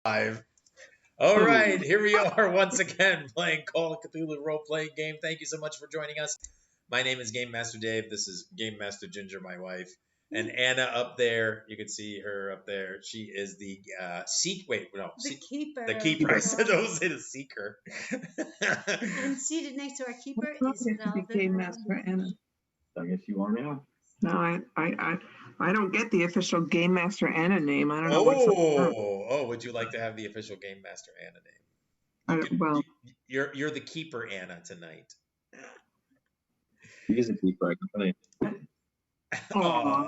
Live. All right, here we are once again playing Call of Cthulhu role-playing game. Thank you so much for joining us. My name is Game Master Dave. This is Game Master Ginger, my wife, and Anna up there. You can see her up there. She is the keeper. The keeper. I said, don't say the seeker. And seated next to our keeper is Velvet. Game Master Anna. I guess you are now. No, I don't get the official Game Master Anna name. I don't know what's Oh, would you like to have the official Game Master Anna name? Well, you're the keeper Anna tonight. He is a keeper. I can tell you. Oh,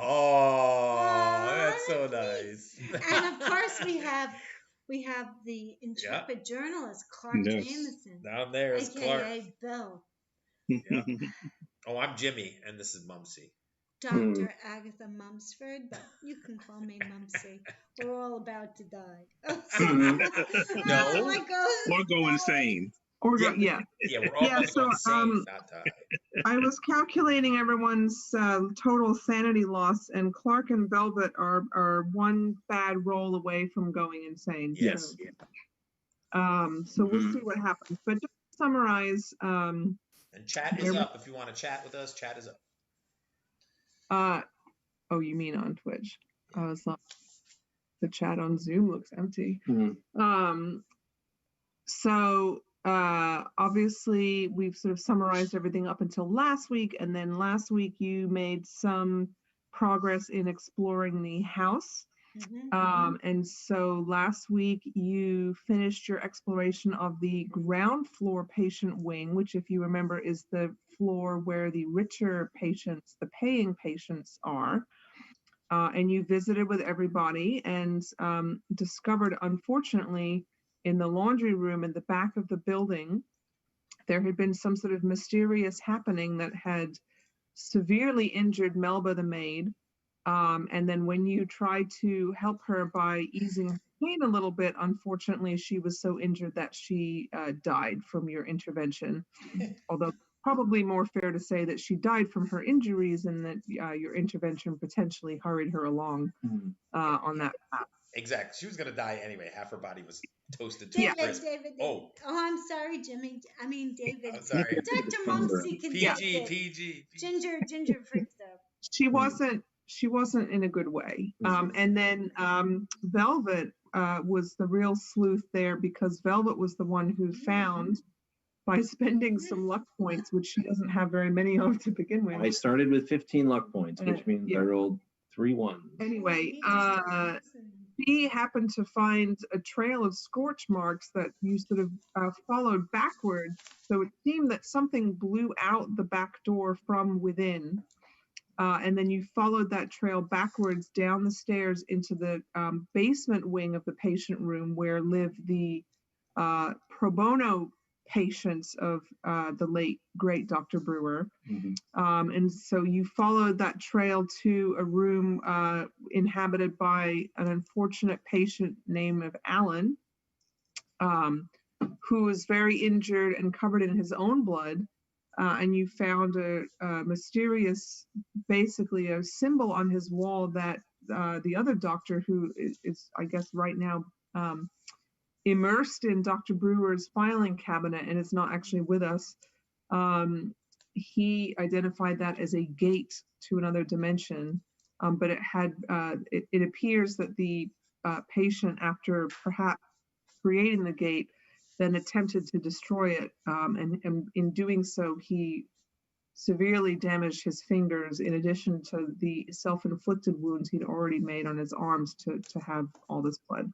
that's so nice. And of course we have the intrepid journalist Clark Jameson. Down there is AKA Clark. Bill. Yeah. Oh, I'm Jimmy, and this is Mumsy. Dr. Agatha Mumsford, but you can call me Mumsy. We're all about to die. No. Oh my God. Or go insane. Or Yeah, we're all about to go insane, not die. I was calculating everyone's total sanity loss, and Clark and Velvet are one bad roll away from going insane. Yes. So we'll see what happens. But just to summarize. And chat is up. If you want to chat with us, chat is up. Oh, you mean on Twitch? I was like, the chat on Zoom looks empty. So obviously we've sort of summarized everything up until last week, and then last week you made some progress in exploring the house. And so last week you finished your exploration of the ground floor patient wing, which, if you remember, is the floor where the richer patients, the paying patients, are. And you visited with everybody and discovered, unfortunately, in the laundry room in the back of the building, there had been some sort of mysterious happening that had severely injured Melba the maid. And then when you tried to help her by easing her pain a little bit, unfortunately, she was so injured that she died from your intervention. Although probably more fair to say that she died from her injuries and that your intervention potentially hurried her along on that path. Exactly. She was going to die anyway. Half her body was toasted to David. Oh, I'm sorry, Jimmy. I mean, David. I'm sorry. Dr. Mumsy can PG. Ginger freaked out. She wasn't in a good way. And then Velvet was the real sleuth there, because Velvet was the one who found, by spending some luck points, which she doesn't have very many of to begin with. I started with 15 luck points, which means I rolled 3 ones. Anyway, she happened to find a trail of scorch marks that you sort of followed backwards. So it seemed that something blew out the back door from within. And then you followed that trail backwards down the stairs into the basement wing of the patient room, where lived the pro bono patients of the late, great Dr. Brewer. And so you followed that trail to a room inhabited by an unfortunate patient named Alan, who was very injured and covered in his own blood. And you found a mysterious, basically a symbol on his wall that the other doctor, who is I guess right now immersed in Dr. Brewer's filing cabinet and is not actually with us, he identified that as a gate to another dimension. But it had, it appears that the patient, after perhaps creating the gate, then attempted to destroy it, and in doing so, he severely damaged his fingers, in addition to the self-inflicted wounds he'd already made on his arms to have all this blood.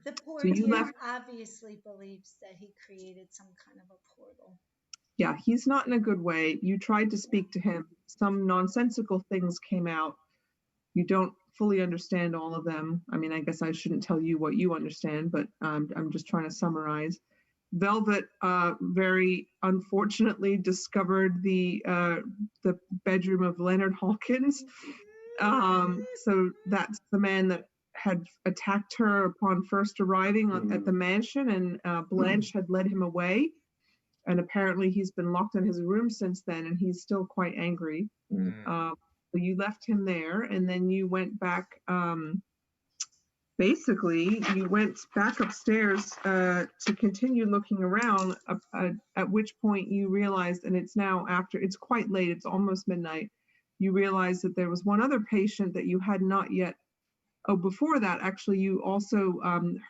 The poor dear obviously believes that he created some kind of a portal. Yeah, he's not in a good way. You tried to speak to him. Some nonsensical things came out. You don't fully understand all of them. I mean, I guess I shouldn't tell you what you understand, but I'm just trying to summarize. Velvet very unfortunately discovered the bedroom of Leonard Hawkins. So that's the man that had attacked her upon first arriving at the mansion, and Blanche had led him away. And apparently he's been locked in his room since then, and he's still quite angry. So you left him there, and then you went back basically, you went back upstairs to continue looking around, at which point you realized, and it's now after, it's quite late, it's almost midnight, you realized that there was one other patient that you had not yet, before that, actually, you also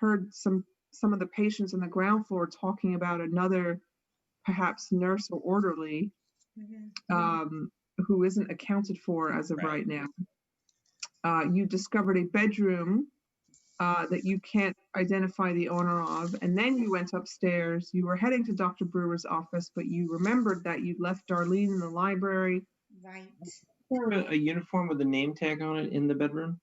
heard some of the patients on the ground floor talking about another, perhaps nurse or orderly, who isn't accounted for as of right now. You discovered a bedroom that you can't identify the owner of, and then you went upstairs. You were heading to Dr. Brewer's office, but you remembered that you'd left Darlene in the library. Right. A uniform with a name tag on it in the bedroom?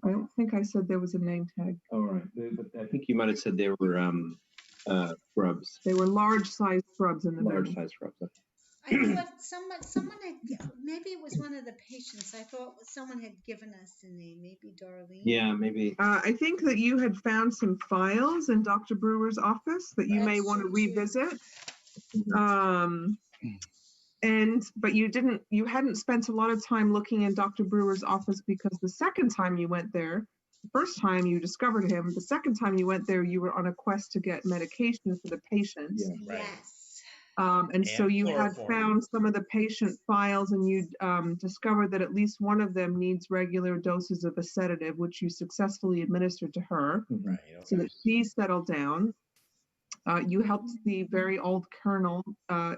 I don't think I said there was a name tag. Oh, right. But I think you might have said they were scrubs. They were large-sized scrubs in the bedroom. Large-sized scrubs. I thought someone had, maybe it was one of the patients. I thought someone had given us the name, maybe Darlene. Yeah, maybe. I think that you had found some files in Dr. Brewer's office that you may want to revisit. But you hadn't spent a lot of time looking in Dr. Brewer's office, because the second time you went there, the first time you discovered him, the second time you went there, you were on a quest to get medication for the patient. Yeah. Right. Yes. And so you had found some of the patient files, and you discovered that at least one of them needs regular doses of a sedative, which you successfully administered to her, Right, okay. so that she settled down. You helped the very old colonel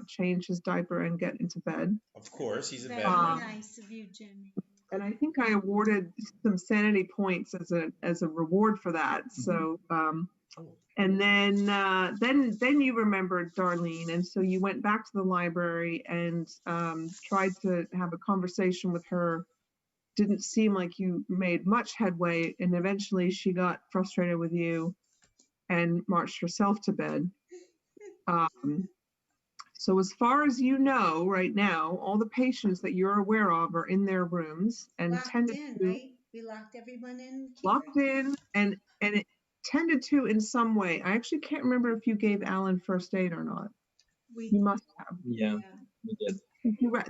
change his diaper and get into bed. Of course, he's in bed. Very nice of you, Jimmy. And I think I awarded some sanity points as a reward for that. So. And then you remembered Darlene, and so you went back to the library and tried to have a conversation with her. Didn't seem like you made much headway, and eventually she got frustrated with you and marched herself to bed. So as far as you know right now, all the patients that you're aware of are in their rooms and Locked in, right? We locked everyone in. Locked in, and it tended to in some way. I actually can't remember if you gave Alan first aid or not. You must have. Yeah, we did.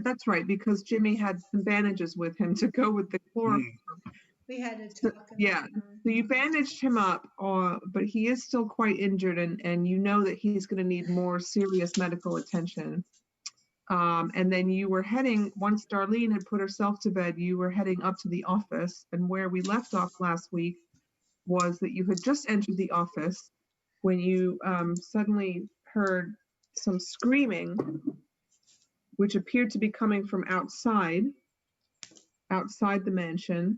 That's right, because Jimmy had some bandages with him to go with the chloroform. We had to talk. Yeah, so you bandaged him up, but he is still quite injured, and you know that he's going to need more serious medical attention. And then you were heading, once Darlene had put herself to bed, you were heading up to the office, and where we left off last week was that you had just entered the office when you suddenly heard some screaming, which appeared to be coming from outside the mansion.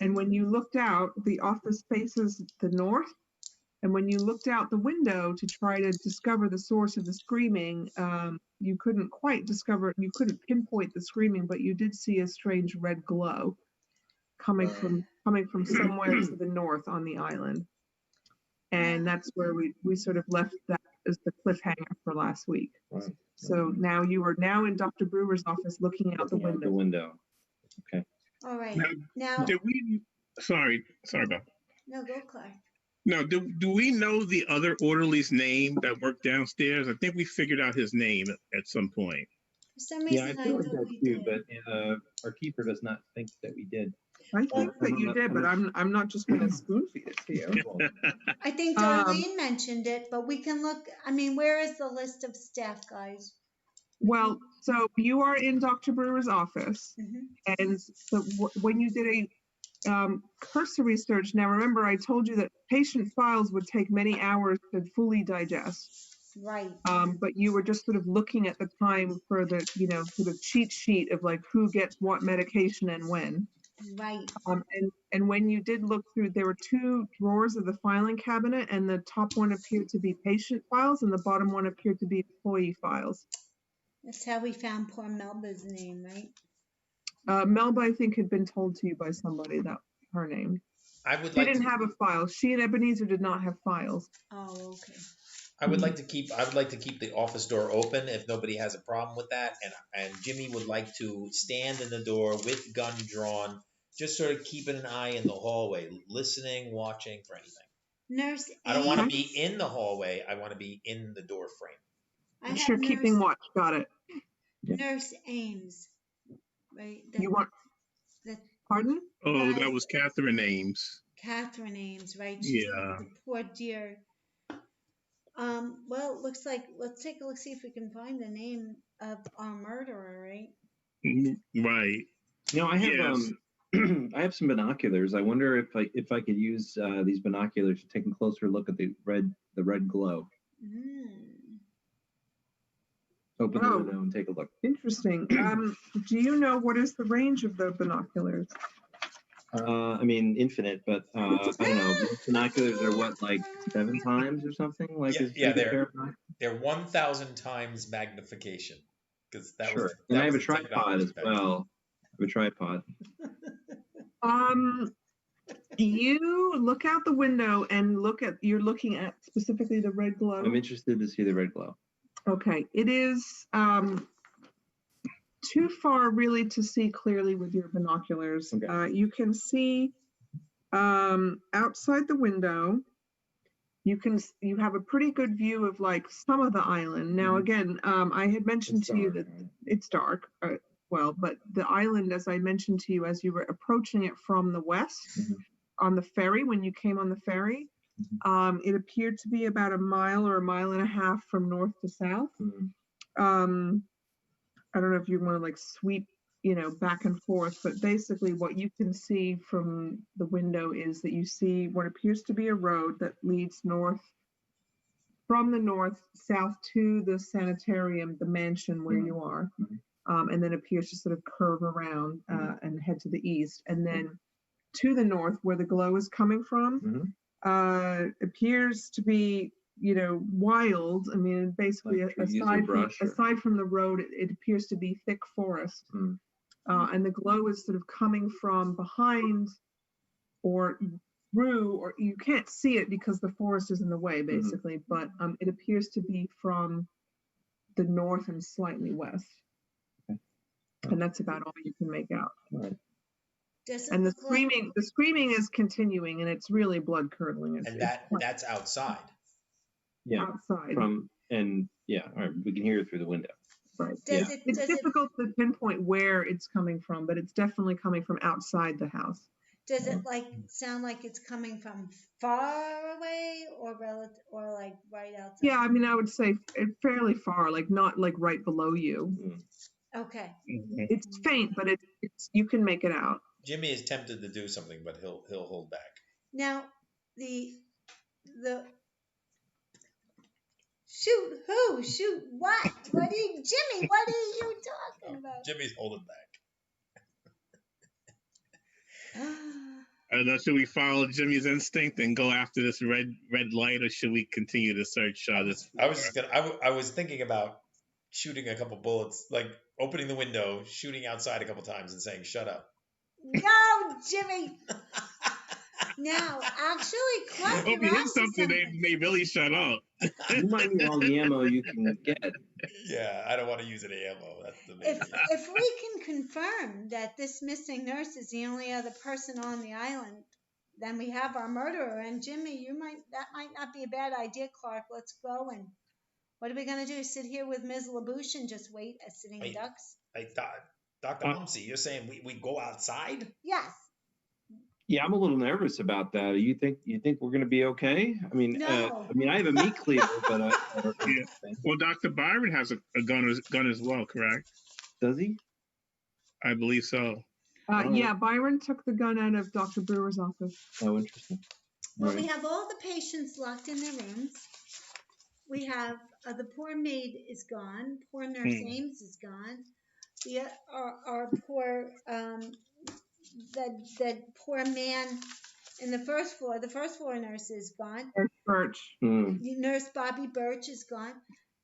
And when you looked out, the office faces the north. And when you looked out the window to try to discover the source of the screaming, you couldn't quite discover it. You couldn't pinpoint the screaming, but you did see a strange red glow coming from somewhere to the north on the island. And that's where we sort of left that as the cliffhanger for last week. Right. So now you are now in Dr. Brewer's office looking out the window. The window. Okay. All right. Now did we? Sorry about. No, go, Clark. No, do we know the other orderly's name that worked downstairs? I think we figured out his name at some point. For some reason, Yeah, I feel like that too, but our keeper does not think that we did. I think that you did, but I'm not just going to spoon feed it to you. I think Darlene mentioned it, but we can look. I mean, where is the list of staff, guys? Well, so you are in Dr. Brewer's office, and so when you did a cursory search, now remember I told you that patient files would take many hours to fully digest. Right. But you were just sort of looking at the time for the, sort of cheat sheet of like who gets what medication and when. Right. And when you did look through, there were two drawers of the filing cabinet, and the top one appeared to be patient files, and the bottom one appeared to be employee files. That's how we found poor Melba's name, right? Melba, I think, had been told to you by somebody that her name. She didn't have a file. She and Ebenezer did not have files. Oh, okay. I would like to keep the office door open if nobody has a problem with that, and Jimmy would like to stand in the door with gun drawn, just sort of keeping an eye in the hallway, listening, watching for anything. Nurse I don't want to be in the hallway. I want to be in the door frame. Sure, keeping watch. Got it. Nurse Ames, right? You want? Pardon? Oh, that was Catherine Ames. Catherine Ames, right? Yeah. The poor dear. Well, it looks like let's take a look, see if we can find the name of our murderer, right? Right. I have Yes. I have some binoculars. I wonder if I could use these binoculars to take a closer look at the red glow. Open the window and take a look. Interesting. Do you know what is the range of the binoculars? I mean, infinite, but I don't know. Binoculars are what, like 7 times or something? Like, Yeah, they're 1,000 times magnification, because that sure. was And that I have was a the tripod technology as back then. well. I have a tripod. You look out the window and you're looking at specifically the red glow. I'm interested to see the red glow. Okay, it is too far really to see clearly with your binoculars. Okay. You can see outside the window. You have a pretty good view of like some of the island. Now again, I had mentioned to you that it's dark. But the island, as I mentioned to you, as you were approaching it from the west on the ferry, when you came on the ferry, it appeared to be about a mile or a mile and a half from north to south. I don't know if you want to like sweep, back and forth, but basically what you can see from the window is that you see what appears to be a road that leads from the north south to the sanitarium, the mansion where you are, and then appears to sort of curve around and head to the east. And then to the north, where the glow is coming from, appears to be, wild. I mean, basically, like aside from the road, it appears to be thick forest. And the glow is sort of coming from behind or through, or you can't see it because the forest is in the way, basically, but it appears to be from the north and slightly west. Okay. And that's about all you can make out. Right. And the screaming is continuing, and it's really blood curdling. And that's outside. Yeah. Outside. All right, we can hear it through the window. Right. It's difficult to pinpoint where it's coming from, but it's definitely coming from outside the house. Does it sound like it's coming from far away or like right outside? Yeah, I mean, I would say fairly far, like not like right below you. Okay. It's faint, but it's you can make it out. Jimmy is tempted to do something, but he'll hold back. Now, the shoot who? Shoot what? Jimmy, what are you talking about? Jimmy's holding back. I don't know, should we follow Jimmy's instinct and go after this red light, or should we continue to search this? I was thinking about shooting a couple bullets, like opening the window, shooting outside a couple times, and saying, "Shut up." No, Jimmy. Now, actually, Clark, if you hit something, they really shut up. You might need all the ammo you can get. Yeah, I don't want to use any ammo. That's the main thing. If we can confirm that this missing nurse is the only other person on the island, then we have our murderer. And Jimmy, that might not be a bad idea, Clark. Let's go. And what are we going to do? Sit here with Ms. LaBouche and just wait as sitting ducks? Dr. Mumsy, you're saying we go outside? Yes. Yeah, I'm a little nervous about that. You think we're going to be okay? I mean, no. I have a meat cleaver, but yeah. Well, Dr. Byron has a gun as well, correct? Does he? I believe so. Yeah, Byron took the gun out of Dr. Brewer's office. Oh, interesting. Well, we have all the patients locked in their rooms. We have the poor maid is gone. Poor nurse Ames is gone. Our poor that poor man in the first floor nurse is gone. Birch. Nurse Bobby Birch is gone.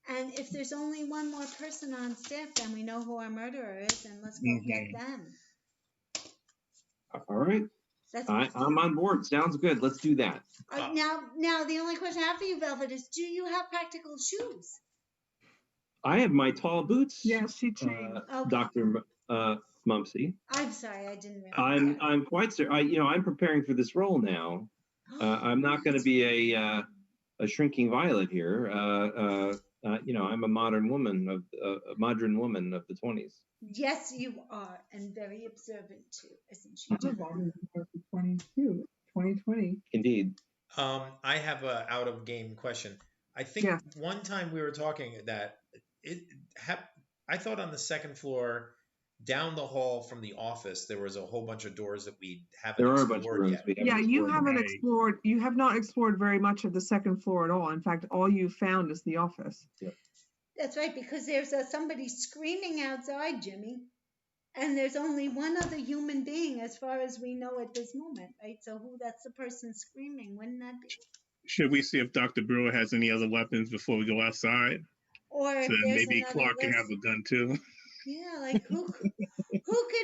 And if there's only one more person on staff, then we know who our murderer is, and let's go get them. All right. I'm on board. Sounds good. Let's do that. Now, the only question I have for you, Velvet, is do you have practical shoes? I have my tall boots. Yes, she changed. Okay. Dr. Mumsy. I'm sorry, I didn't realize. I'm quite certain. I'm preparing for this role now. I'm not going to be a shrinking violet here. I'm a modern woman of the 20s. Yes, you are, and very observant too, isn't she? 2022, 2020. I have a out of game question. I think Yeah. one time we were talking that it I thought on the second floor down the hall from the office there was a whole bunch of doors that we haven't There are a bunch of explored rooms yet. we haven't Yeah, you explored. haven't Right. explored, you have not explored very much of the second floor at all. In fact, all you found is the office. That's right, because there's somebody screaming outside, Jimmy, and there's only one other human being as far as we know at this moment, right? So that's the person screaming? Wouldn't that be? Should we see if Dr. Brewer has any other weapons before we go outside? Or if So that there's maybe another Clark can have list. a gun too. Yeah, like who could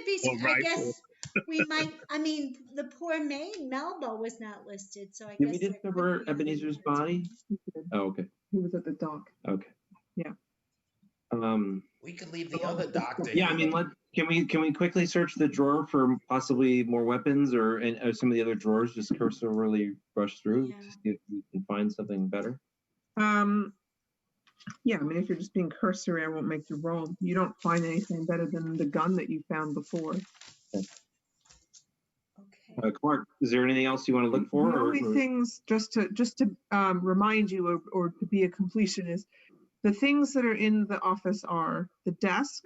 be? Or I rifle. guess we might. I mean, the poor maid Melba was not listed, so I Did guess we there could discover be other Ebenezer's units. body? Oh, okay. He was at the dock. Okay. Yeah. We could leave the other doctor Yeah, here. I mean, can we quickly search the drawer for possibly more weapons or some of the other drawers? Just cursorily brush through Yeah. to see if we can find something better. Yeah, I mean, if you're just being cursory, I won't make you roll. You don't find anything better than the gun that you found before. Okay. Clark, is there anything else you want to look for? The only things, just to remind you or to be a completion, is the things that are in the office are the desk,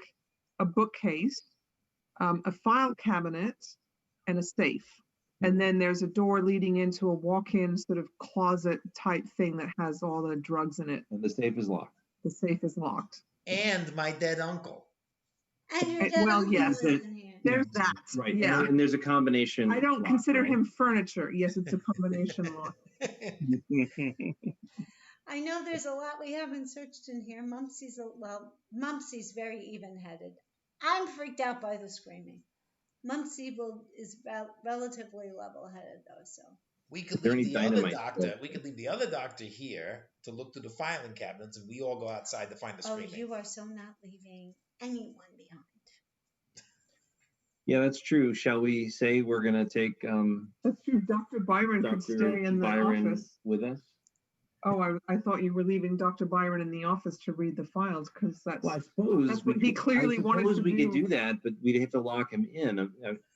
a bookcase, a file cabinet, and a safe. And then there's a door leading into a walk-in sort of closet type thing that has all the drugs in it. And the safe is locked. The safe is locked. And my dead uncle. And your dead Well, uncle yes, is in here. There's that. Right. Yeah. And there's a combination. I don't lock, consider right? him furniture. Yes, it's a combination lock. I know there's a lot we haven't searched in here. Mumpsy's very even-headed. I'm freaked out by the screaming. Mumsy is relatively level-headed though, so. We could there leave any the other dynamite? doctor. We could leave the other doctor here to look through the filing cabinets, and we all go outside to find the Oh, screaming. you are so not leaving anyone behind. Yeah, that's true. Shall we say we're going to take That's true. Dr. Byron could stay Dr. in the Byron office. with us? Oh, I thought you were leaving Dr. Byron in the office to read the files because that's. Well, I suppose That's what he clearly wanted to we could do. do that, but we'd have to lock him in.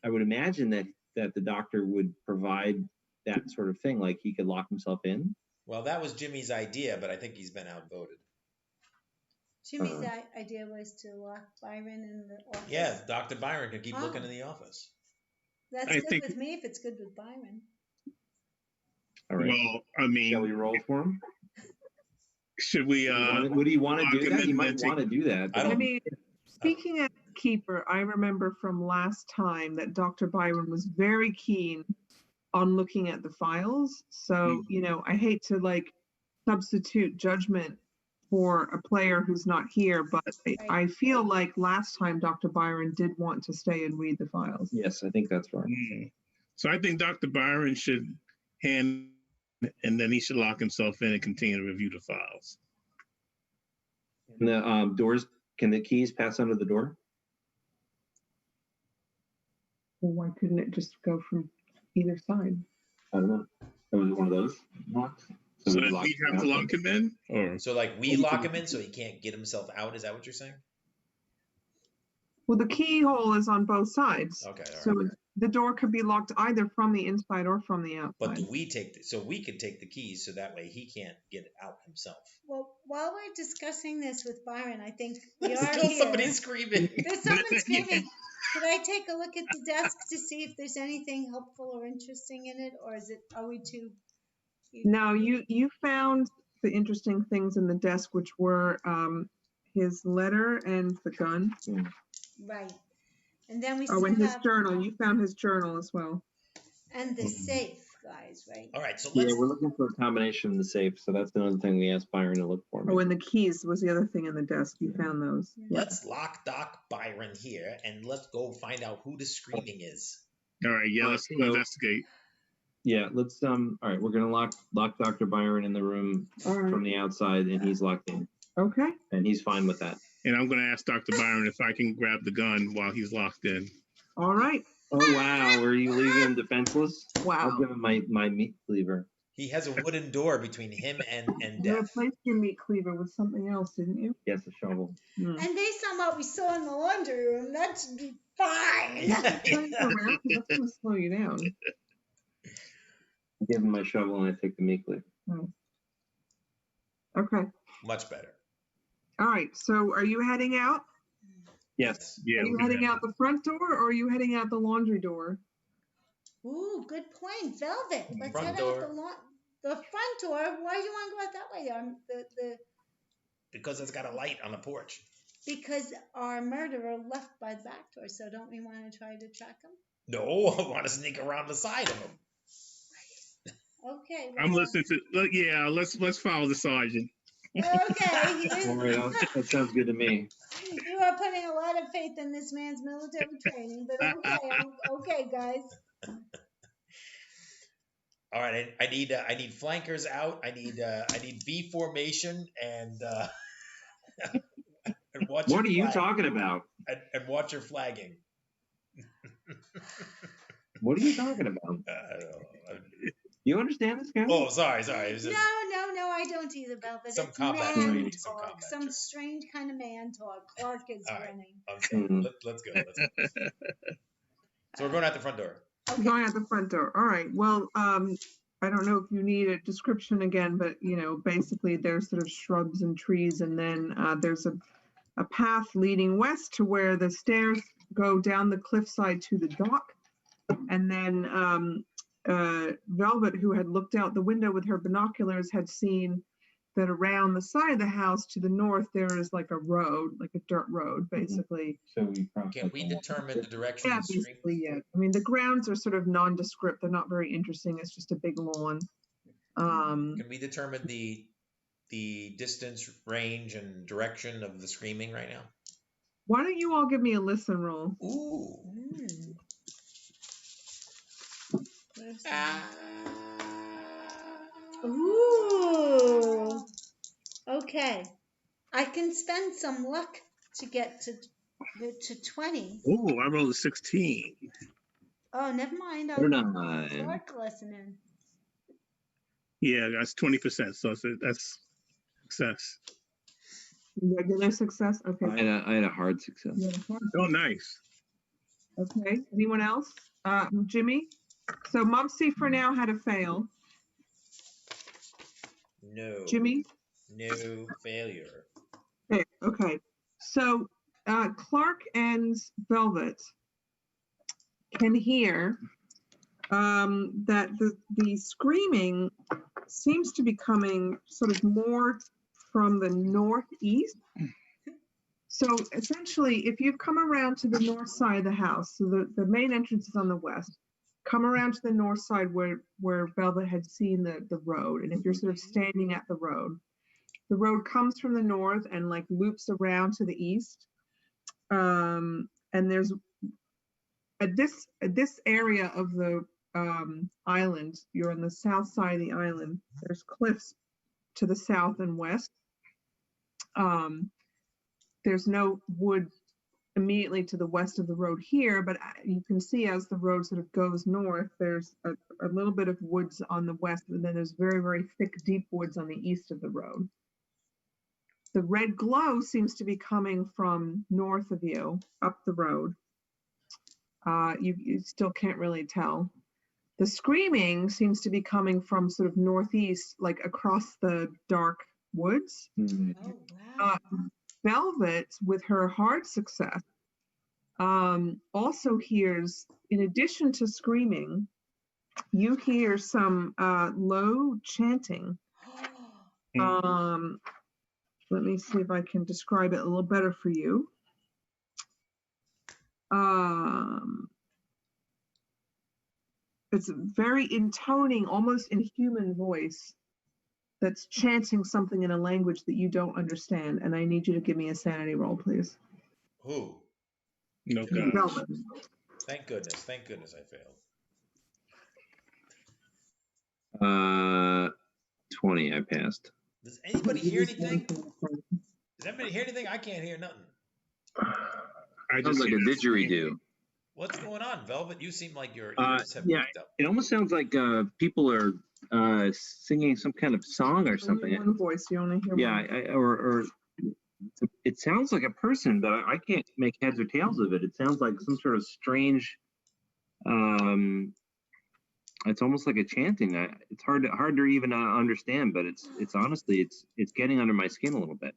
I would imagine that the doctor would provide that sort of thing, like he could lock himself in. Well, that was Jimmy's idea, but I think he's been outvoted. Jimmy's idea was to lock Byron in the office. Yeah, Dr. Byron could keep looking in the office. That's I good think- with me if it's good with Byron. All right. Well, I mean, Shall we roll for him? should we? Would he want to lock do him that? in He and might then want to do that. I I don't- mean, speaking as a keeper, I remember from last time that Dr. Byron was very keen on looking at the files. So, I hate to substitute judgment for a player who's not here, but I feel like last time Dr. Byron did want to stay and read the files. Yes, I think that's right. So I think Dr. Byron should hand, and then he should lock himself in and continue to review the files. And the doors, can the keys pass under the door? Well, why couldn't it just go from either side? I don't know. That was one of those locks. So we that locked we him have to out. lock him in, or So, we lock him in so he can't get himself out. Is that what you're saying? Well, the keyhole is on both sides. Okay, all right. So the door could be locked either from the inside or from the outside. But do we so we can take the keys so that way he can't get out himself. Well, while we're discussing this with Byron, I think we Let's are kill here. somebody screaming. There's someone screaming. Could I take a look at the desk to see if there's anything helpful or interesting in it, or are we too? No, you found the interesting things in the desk, which were his letter and the gun. Right. And then we Oh, still and his have journal. You found his journal as well. and the safe, guys, right? All right, so Yeah, let's we're looking for a combination in the safe, so that's another thing we asked Byron to look for. Oh, and the keys was the other thing in the desk. You found those. Yeah. let's lock Doc Byron here and let's go find out who the screaming is. all right, yeah, let's So- investigate. Yeah, let's all right, we're gonna lock Dr. Byron in the room All right. from the outside, and he's locked in, Okay. and he's fine with that. And I'm going to ask Dr. Byron if I can grab the gun while he's locked in. All right. Oh wow, were you leaving him defenseless? Wow. I'll give him my meat cleaver. He has a wooden door between him and You death. replaced your meat cleaver with something else, didn't you? Yes, a shovel. Hmm. And based on what we saw in the laundry room, that should be fine. Turn you around, 'cause that's going to slow you down. I give him my shovel and I take the meat cleaver. Nice. Okay. Much better. All right. So are you heading out? Yes. Yeah. Are you heading out the front door or are you heading out the laundry door? Ooh, good point. Velvet. Let's Front head door. out the front door. Why do you want to go out that way? Because it's got a light on the porch. Because our murderer left by the back door, so don't we want to try to track him? No, I want to sneak around the side of him. Okay. I'm well, listening to. Yeah, let's follow the sergeant. Okay. All right, that sounds good to me. You are putting a lot of faith in this man's military training, but okay, okay, guys. All right, I need flankers out. I need B formation and watch. What are you talking about? And watch your flagging. What are you talking about? You understand this guy? Oh, sorry. It was just No, I don't either, Velvet. some It's combat man training. talk, some strange kind of man talk. Clark is All right. running. Okay, let's go. So we're going out the front door. Okay. Going out the front door. All right. Well, I don't know if you need a description again, but basically there's sort of shrubs and trees, and then there's a path leading west to where the stairs go down the cliffside to the dock. And then Velvet, who had looked out the window with her binoculars, had seen that around the side of the house to the north, there is like a road, like a dirt road, basically. So Can we determine the direction Yeah, of the stream? basically, yeah. I mean, the grounds are sort of nondescript. They're not very interesting. It's just a big lawn. Can we determine the distance, range, and direction of the screaming right now? Why don't you all give me a listen roll? Ooh. Ooh. Okay. I can spend some luck to get to 20. Oh, I rolled a 16. Oh, never mind. Or I'll not. Clark listening. Yeah, that's 20%. So that's success. Regular success? Okay. I had a hard success. You had a hard Oh, nice. Okay. Anyone else? Jimmy? So Mopsy for now had a fail. No. Jimmy? No failure. Okay. So Clark and Velvet can hear that the screaming seems to be coming sort of more from the northeast. So essentially, if you've come around to the north side of the house, so the main entrance is on the west, come around to the north side where Velvet had seen the road. And if you're sort of standing at the road comes from the north and like loops around to the east. And there's at this area of the island, you're on the south side of the island, there's cliffs to the south and west. There's no wood immediately to the west of the road here, but you can see as the road sort of goes north, there's a little bit of woods on the west, and then there's very, very thick, deep woods on the east of the road. The red glow seems to be coming from north of you, up the road. You still can't really tell. The screaming seems to be coming from sort of northeast, like across the dark woods. Mm-hmm. Oh, wow. Velvet, with her hard success, also hears, in addition to screaming, you hear some low chanting. Let me see if I can describe it a little better for you. It's very intoning, almost in human voice, that's chanting something in a language that you don't understand. And I need you to give me a sanity roll, please. Who? No God. Velvet. Thank goodness I failed. 20, I passed. Does anybody hear anything? Does anybody hear anything? I can't hear nothing. I Sounds just like a didgeridoo. What's going on, Velvet? You seem like your Yeah, ears have picked up. it almost sounds like people are singing some kind of song or something. Only one voice, you only hear Yeah, one. or it sounds like a person, but I can't make heads or tails of it. It sounds like some sort of strange it's almost like a chanting. It's hard to even understand, but it's honestly it's getting under my skin a little bit.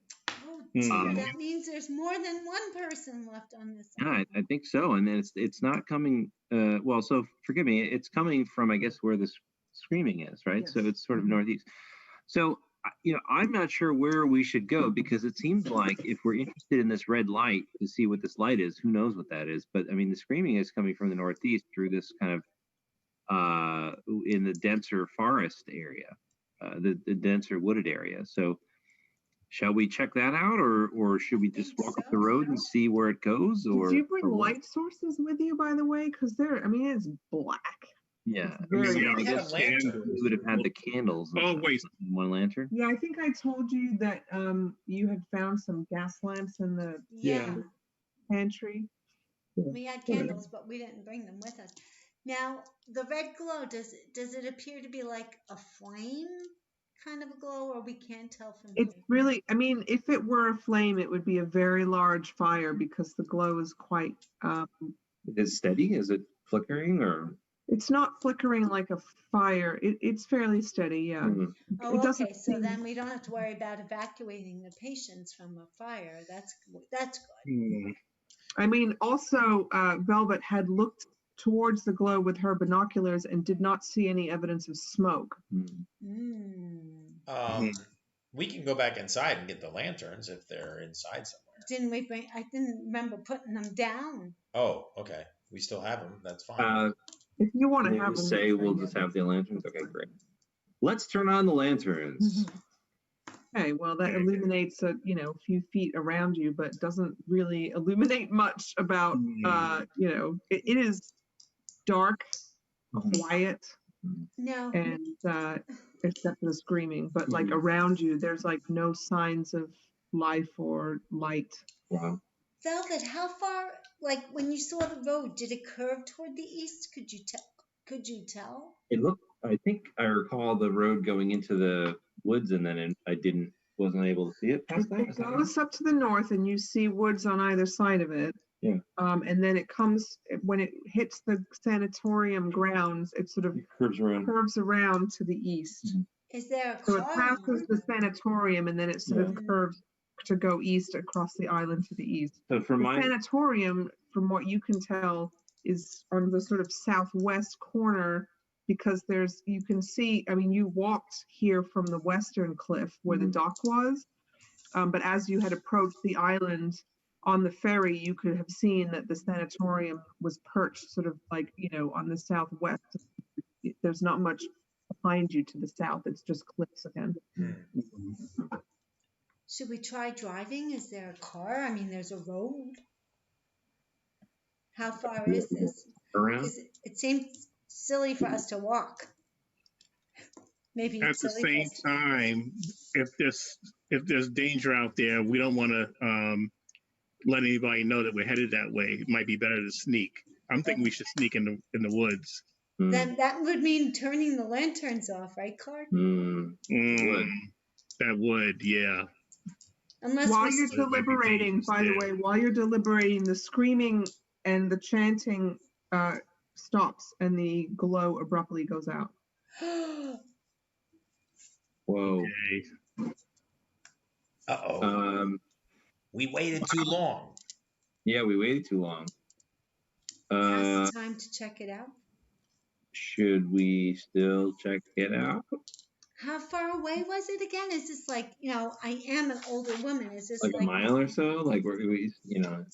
Oh dear, that means there's more than one person left on this Yeah, island. I think so, and it's not coming. Well, so forgive me. It's coming from, I guess, where the screaming is, right? Yes. So it's sort of northeast. So I'm not sure where we should go, because it seems like if we're interested in this red light to see what this light is, who knows what that is? But I mean, the screaming is coming from the northeast through this kind of in the denser forest area, the denser wooded area. So shall we check that out, or should we just walk up the road and see where it goes? Or did you bring or what? light sources with you, by the way? Because it's black. Yeah, It's very yeah, I We had a guess lantern. we would have had the candles. and Oh, stuff, wait. and one lantern. Yeah, I think I told you that you had found some gas lamps in the Yeah, pantry. we had candles, but we didn't bring them with us. Now, the red glow, does it appear to be like a flame kind of a glow, or we can't tell from It's here? really, if it were a flame, it would be a very large fire, because the glow is quite, Is it steady? Is it flickering, or? it's not flickering like a fire. It's fairly steady, yeah. Hmm. Oh, It doesn't okay. So seem- then we don't have to worry about evacuating the patients from a fire. That's good. Hmm. Also, Velvet had looked towards the glow with her binoculars and did not see any evidence of smoke. Mm. We can go back inside and get the lanterns if they're inside somewhere. Didn't we bring? I didn't remember putting them down. Oh, okay. We still have them. That's fine. If you want to We'll have just them, say we'll just have the lanterns. Okay, great. Let's turn on the lanterns. Okay, well, that illuminates a few feet around you, but doesn't really illuminate much about it is dark, quiet, No. and except for the screaming, but like around you there's like no signs of life or light. Wow. Velvet, how far? Like when you saw the road, did it curve toward the east? Could you tell? Could you tell? It looked. I think I recall the road going into the woods, and then wasn't able to see it past that. It goes up to the north, and you see woods on either side of it. Yeah. And then it comes, when it hits the sanatorium grounds, it sort of curves around to the east. Is there a So car? it passes the sanatorium, and then it sort of curves to go east across the island to the east. So from the sanatorium, from what you can tell, is on the sort of southwest corner, because you can see, you walked here from the western cliff where the dock was, but as you had approached the island on the ferry, you could have seen that the sanatorium was perched sort of like, on the southwest. There's not much behind you to the south. It's just cliffs again. Should we try driving? Is there a car? There's a road. How far is this? Around? It seems silly for us to walk. Maybe At the same time, if there's danger out there, we don't want to let anybody know that we're headed that way. It might be better to sneak. I'm thinking we should sneak in the woods. Then that would mean turning the lanterns off, right, Clark? That would, yeah. While you're deliberating, by the way, the screaming and the chanting stops, and the glow abruptly goes out. Whoa. Okay. Uh-oh. We waited too long. Yeah, we waited too long. Now's the time to check it out. Should we still check it out? How far away was it again? Is this like, I am an older woman. Is this like a mile or so? Like we in that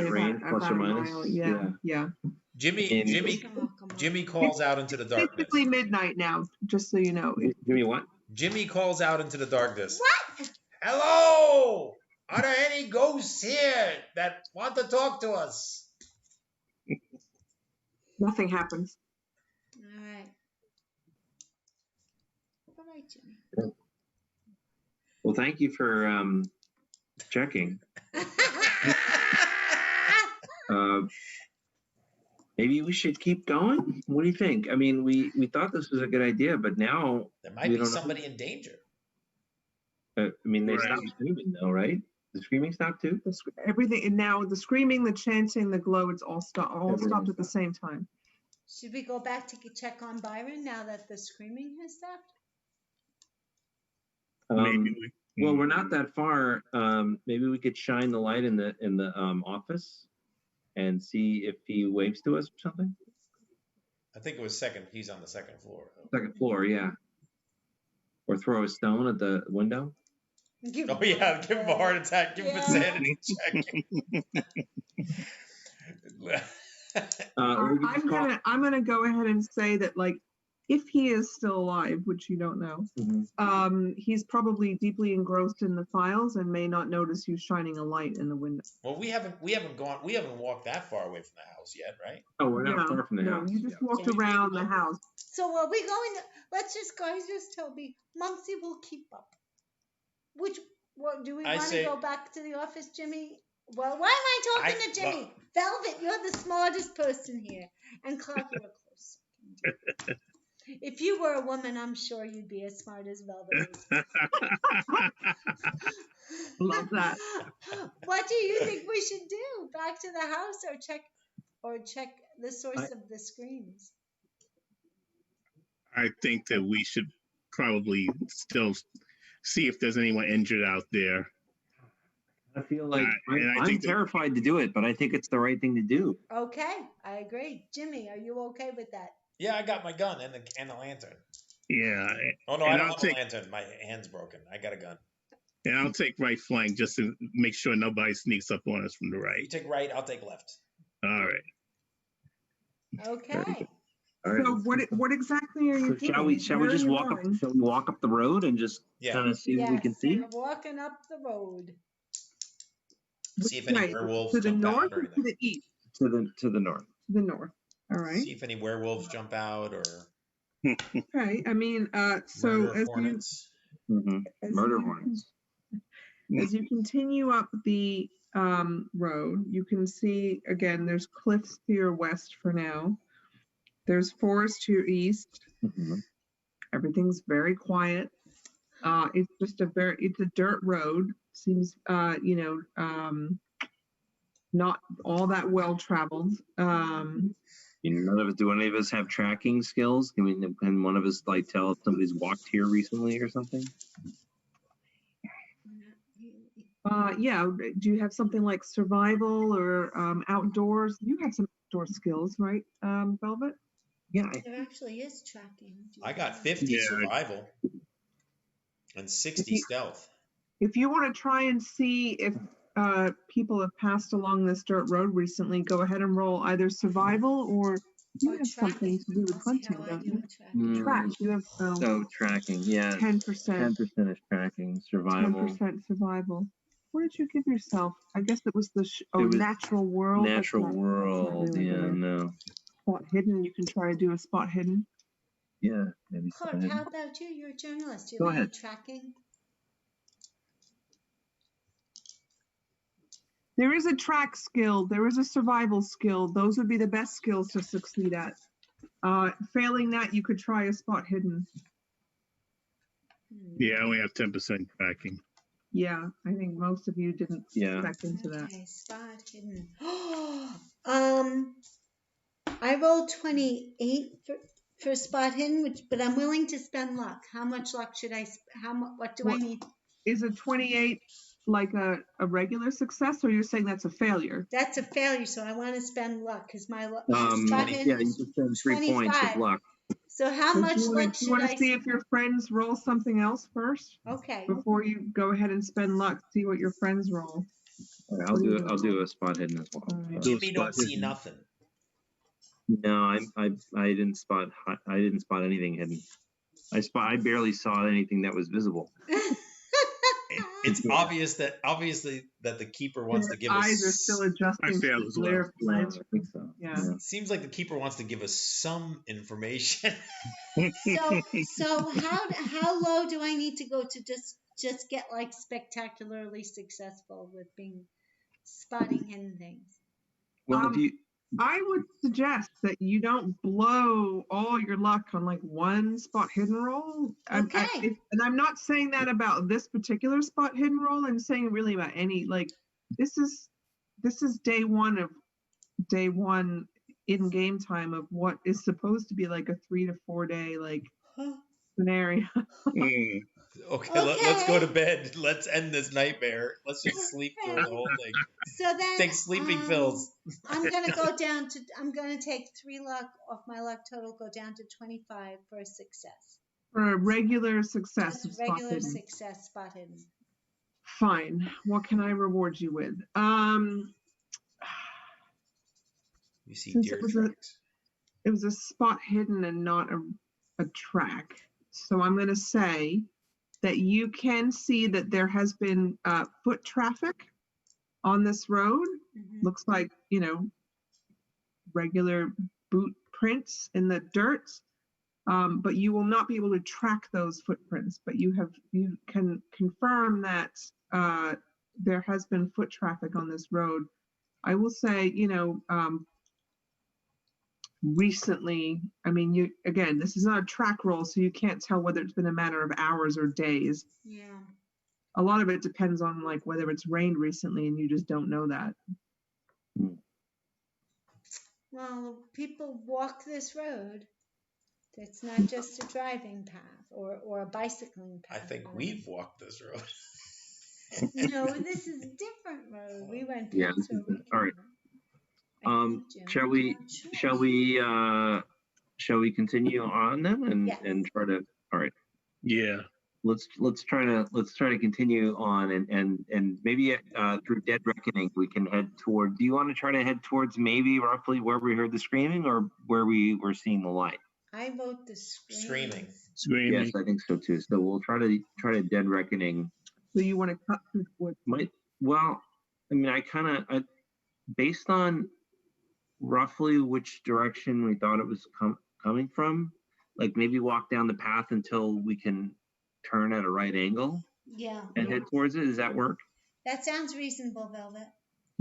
range, plus or minus? Yeah. Jimmy calls out into the darkness. It's basically midnight now, just so you know. Jimmy what? Jimmy calls out into the darkness. What? Hello! Are there any ghosts here that want to talk to us? Nothing happens. All right. All right, Jimmy. Well, thank you for checking. Maybe we should keep going. What do you think? We thought this was a good idea, but now there might be somebody in danger. They stopped screaming, though, right? The screaming stopped too. Everything, and now the screaming, the chanting, the glow, it's all stopped at the same time. Should we go back to check on Byron now that the screaming has stopped? Maybe Well, we're not that far. Maybe we could shine the light in the office and see if he waves to us or something. I think it was second. He's on the second floor. Second floor, yeah. Or throw a stone at the window. Oh yeah, give him a heart attack. Give him a sanity check. I'm gonna go ahead and say that, like, if he is still alive, which you don't know, he's probably deeply engrossed in the files and may not notice you shining a light in the window. Well, we haven't walked that far away from the house yet, right? Oh, we're not far from the house. You just walked around the house. So are we going to, let's just, guys, just tell me, Mumsy will keep up. Do we want to go back to the office, Jimmy? Well, why am I talking to Jimmy? Velvet, you're the smartest person here. And Clark, you're close. If you were a woman, I'm sure you'd be as smart as Velvet is. Love that. What do you think we should do? Back to the house or check the source of the screams? I think that we should probably still see if there's anyone injured out there. I feel like I'm terrified to do it, but I think it's the right thing to do. Okay, I agree. Jimmy, are you okay with that? Yeah, I got my gun and the lantern. Yeah. Oh no, I don't have a lantern. My hand's broken. I got a gun. And I'll take right flank just to make sure nobody sneaks up on us from the right. You take right, I'll take left. All right. Okay. All right. So what exactly are you doing? Shall we just walk up? Shall we walk up the road and just kind of see what we can see? We're walking up the road. See if any werewolves to the jump north out or or to the east? To the north. To the north. All right. See if any werewolves jump out or. Okay. I mean, so as hornets. Murder hornets. As you continue up the road, you can see again. There's cliffs to your west for now. There's forest to your east. Everything's very quiet. It's just it's a dirt road. Seems not all that well traveled. Do any of us have tracking skills? Can one of us like tell if somebody's walked here recently or something? Yeah. Do you have something like survival or outdoors? You have some outdoor skills, right, Velvet? Yeah. There actually is tracking. I got 50 survival and 60 stealth. If you want to try and see if people have passed along this dirt road recently, go ahead and roll either survival or you have something to do with hunting, don't you? Track. You have tracking. Yeah. 10%. 10% is tracking. Survival. 10% survival. What did you give yourself? I guess it was natural world. Natural world. Really good. No. Spot hidden. You can try to do a spot hidden. Yeah, maybe. Clark, how about you? You're a journalist. Do you Go have ahead. Tracking? There is a track skill. There is a survival skill. Those would be the best skills to succeed at. Failing that, you could try a spot hidden. Yeah, I only have 10% tracking. Yeah, I think most of you didn't expect into that. Okay, spot hidden. I rolled 28 for spot hidden, but I'm willing to spend luck. How much luck should I? What do I need? Is a 28 like a regular success, or you're saying that's a failure? That's a failure, so I want to spend luck because my luck. Yeah, you just spend 3 points of luck. So how much luck should I? You want to see if your friends roll something else first? Okay. Before you go ahead and spend luck, see what your friends roll. Right, I'll do a spot hidden as well. Jimmy don't see nothing. No, I didn't spot anything hidden. I barely saw anything that was visible. It's obviously that the keeper wants to give us. Eyes are still adjusting. I failed as well. I think so. Yeah. It seems like the keeper wants to give us some information. So how low do I need to go to just get like spectacularly successful with spotting hidden things? Well, I would suggest that you don't blow all your luck on like one spot hidden roll. Okay. And I'm not saying that about this particular spot hidden roll. I'm saying really about any, like, this is day one in game time of what is supposed to be like a 3 to 4 day like scenario. Mm. Okay, let's go to bed. Let's end this nightmare. Let's just sleep through the whole thing. So then, Take sleeping pills. I'm gonna go down to. I'm gonna take 3 luck off my luck total. Go down to 25 for a success. For a regular success of Just spot regular hidden. success spot hidden. Fine. What can I reward you with? You see Since deer it was tracks. it was a spot hidden and not a track. So I'm going to say that you can see that there has been foot traffic on this road. Mhm. Looks like, regular boot prints in the dirt. But you will not be able to track those footprints. But you can confirm that there has been foot traffic on this road. I will say, recently, I mean, again, this is not a track roll, so you can't tell whether it's been a matter of hours or days. Yeah. A lot of it depends on like whether it's rained recently and you just don't know that. Well, people walk this road. It's not just a driving path or a bicycling path. I think we've walked this road. No, this is a different road. We went Yeah, past this is where we all right. came. I think, Jim, Shall I'm we not sure. shall we continue on then Yes. and try to all right. Yeah. Let's try to continue on and maybe through Dead Reckoning we can head toward. Do you want to try to head towards maybe roughly where we heard the screaming or where we were seeing the light? I vote the Screaming. Screaming. Yes, I think so too. So we'll try to Dead Reckoning. So you want to cut through the woods? Well, I mean, I based on roughly which direction we thought it was coming from, like maybe walk down the path until we can turn at a right angle Yeah. and head towards it. Does that work? That sounds reasonable, Velvet.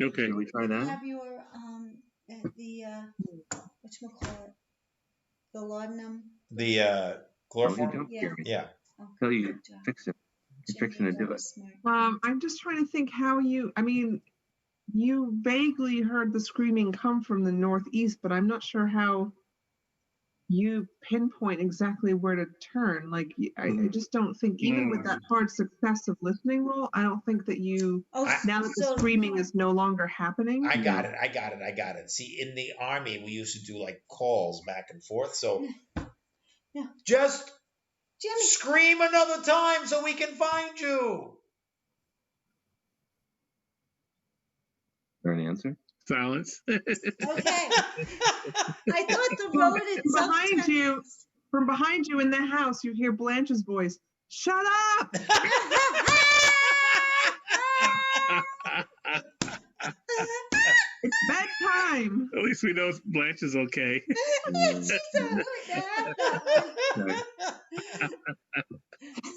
Okay. Should we try You that? have your whatchamacallit? The laudanum. The Oh, you chloroform? don't Yeah. scare me. Yeah. Okay, Tell you good job. fix it. You're Jim, fixing to you're do it. smart. I'm just trying to think how you vaguely heard the screaming come from the northeast, but I'm not sure how you pinpoint exactly where to turn. Like, I just don't think, even with that hard success of listening roll, I don't think that you, Oh, now that the so screaming is no longer happening. I got it. See, in the Army, we used to do like calls back and forth. So Yeah. just Jimmy. scream another time so we can find you. Is there an answer? Silence. Okay. I thought the road itself. From behind you in the house, you hear Blanche's voice. Shut up! It's bedtime. At least we know Blanche is okay.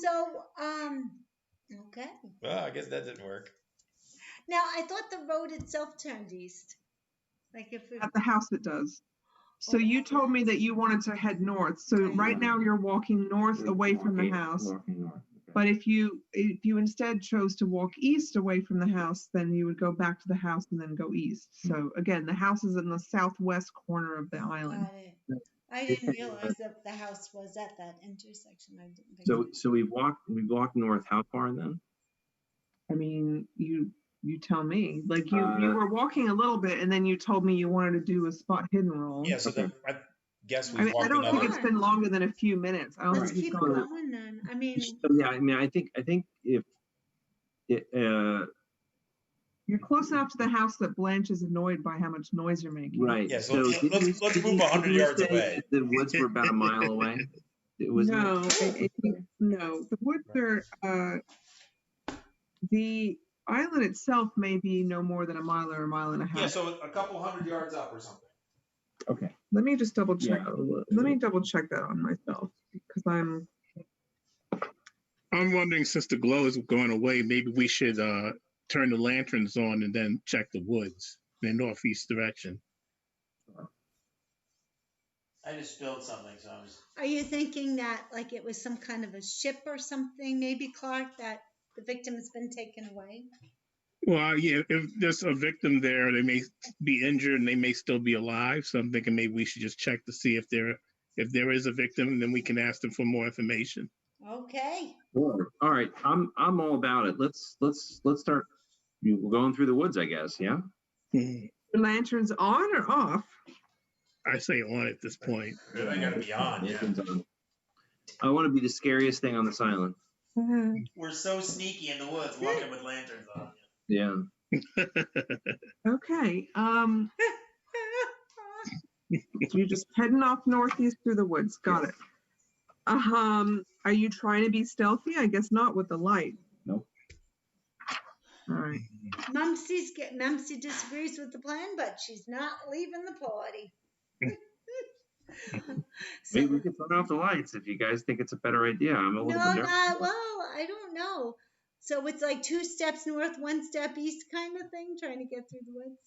So, okay. Well, I guess that didn't work. Now, I thought the road itself turned east. Like if at the house it does. So you told me that you wanted to head north. So right now you're walking north away from the house. But if you instead chose to walk east away from the house, then you would go back to the house and then go east. So again, the house is in the southwest corner of the island. Got it. I didn't realize that the house was at that intersection. I didn't think So we've walked north. How far then? I mean, you tell me. Like you were walking a little bit, and then you told me you wanted to do a spot hidden roll. Yeah. So then I guess we. I don't think it's been longer than a few minutes. I don't Let's think keep going then. I mean. So, yeah. I mean, I think if it, you're close enough to the house that Blanche is annoyed by how much noise you're making. right. Yeah. So let's move 100 yards away. The woods were about a mile away. No, the woods are. The island itself may be no more than a mile or a mile and a half. Yeah. So a couple 100 yards up or something. Okay. Let me just double check. Yeah. Let me double check that on myself because I'm wondering, since the glow is going away, maybe we should turn the lanterns on and then check the woods in the northeast direction. I just spilled something, so I was. Are you thinking that like it was some kind of a ship or something, maybe, Clark, that the victim has been taken away? Well, yeah, if there's a victim there, they may be injured and they may still be alive. So I'm thinking maybe we should just check to see if there is a victim, and then we can ask them for more information. Okay. Sure. All right, I'm all about it. Let's start. We're going through the woods, I guess. Yeah. Hmm. The lanterns on or off? I say on at this point. I gotta be on. Yeah. Lanterns on. I want to be the scariest thing on this island. We're so sneaky in the woods, walking with lanterns on. Yeah. Okay. You're just heading off northeast through the woods. Got it. Are you trying to be stealthy? I guess not with the light. Nope. All right. Mumsy disagrees with the plan, but she's not leaving the party. Maybe we can turn off the lights if you guys think it's a better idea. I'm a little bit nervous. Well, I don't know. So it's like 2 steps north, 1 step east kind of thing, trying to get through the woods.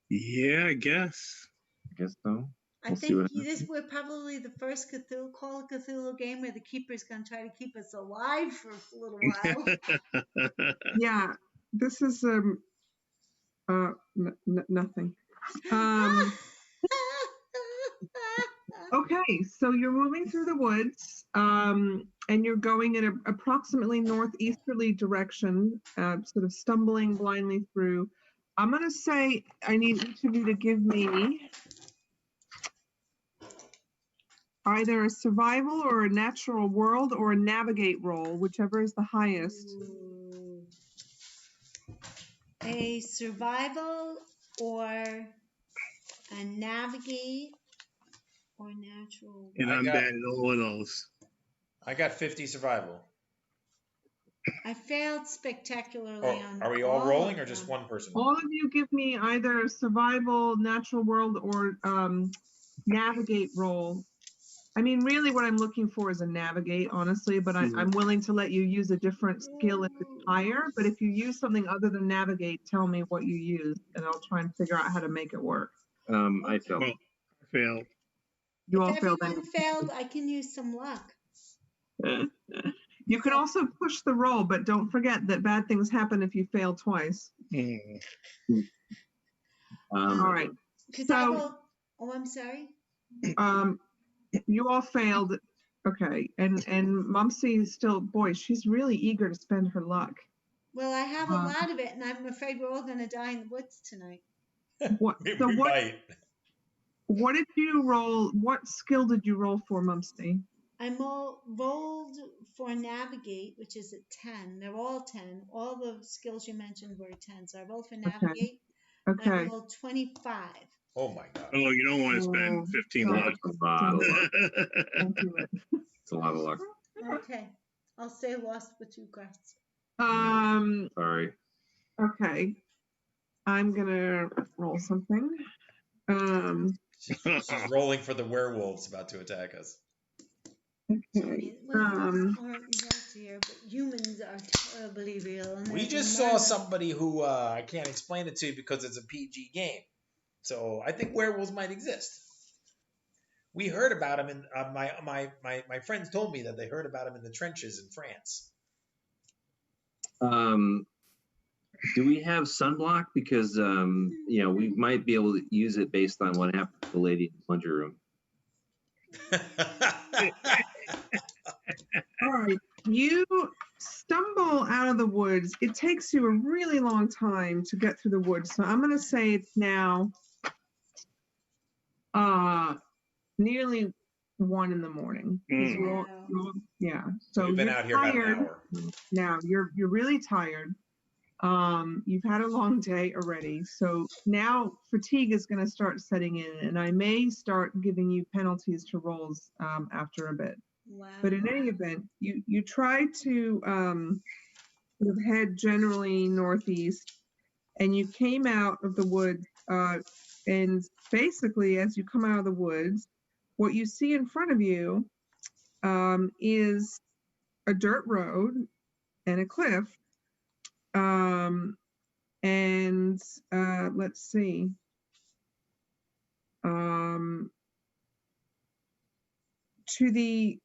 Yeah, I guess. I guess so. I think we're probably the first Call of Cthulhu game where the keeper's going to try to keep us alive for a little while. Yeah, this is nothing. Okay, so you're moving through the woods, and you're going in a approximately northeasterly direction, sort of stumbling blindly through. I'm going to say I need each of you to give me either a survival or a natural world or a navigate roll, whichever is the highest. Ooh. A survival or a navigate or natural. And I'm bad at all of those. I got 50 survival. I failed spectacularly on. Are we all rolling or just one person? All of you give me either survival, natural world, or navigate roll. I mean, really what I'm looking for is a navigate, honestly, but I'm willing to let you use a different skill if it's higher. But if you use something other than navigate, tell me what you use, and I'll try and figure out how to make it work. I failed. Well, I failed. You all If failed. everyone failed, I can use some luck. You can also push the roll, but don't forget that bad things happen if you fail twice. All right. So, I'm sorry. You all failed. Okay, and Mumsy is still, boy, she's really eager to spend her luck. Well, I have a lot of it, and I'm afraid we're all going to die in the woods tonight. What did you roll? What skill did you roll for, Mumsy? I rolled for navigate, which is at 10. They're all 10. All the skills you mentioned were 10. So I rolled for navigate. Okay. I rolled 25. Oh my God. Oh, you don't want to spend 15 luck. It's a lot of luck. It's a lot of luck. Okay. I'll stay lost with you guys. Sorry. Okay. I'm gonna roll something. She's rolling for the werewolves about to attack us. Okay. Here, but humans are terribly real. We just saw somebody who I can't explain it to you because it's a PG game. So I think werewolves might exist. We heard about them, and my friends told me that they heard about them in the trenches in France. Do we have sunblock? Because we might be able to use it based on what happened to the lady in the plunger room. All right. You stumble out of the woods. It takes you a really long time to get through the woods. So I'm going to say it's now nearly 1 a.m. Yeah. So we've been out here about an hour. Now you're really tired. You've had a long day already. So now fatigue is going to start setting in, and I may start giving you penalties to rolls after a bit. Wow. But in any event, you try to sort of head generally northeast, and you came out of the woods, and basically as you come out of the woods, what you see in front of you is a dirt road and a cliff, and let's see. To the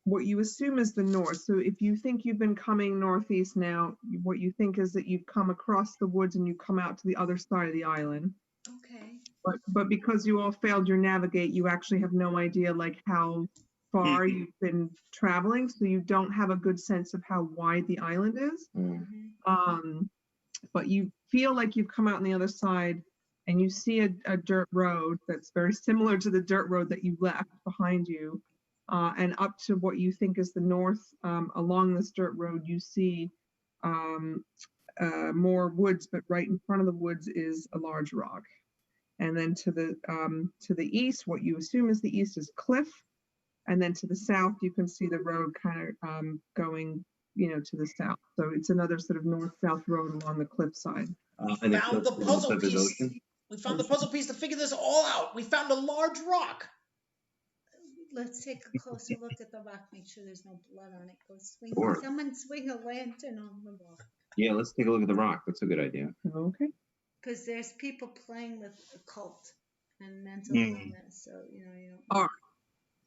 what you assume is the north. So if you think you've been coming northeast now, what you think is that you've come across the woods and you come out to the other side of the island. Okay. But because you all failed your navigate, you actually have no idea like how far you've been traveling, so you don't have a good sense of how wide the island is. But you feel like you've come out on the other side and you see a dirt road that's very similar to the dirt road that you left behind you. And up to what you think is the north, along this dirt road, you see more woods, but right in front of the woods is a large rock. And then to the east, what you assume is the east is cliff. And then to the south, you can see the road kind of going, to the south. So it's another sort of north-south road along the cliffside. We found the puzzle piece. We found the puzzle piece to figure this all out. We found a large rock. Let's take a closer look at the rock. Make sure there's no blood on it. Go swing. Sure. Someone swing a lantern on the rock. Yeah, let's take a look at the rock. That's a good idea. Okay. Because there's people playing with occult and mental illness, so you don't. All right.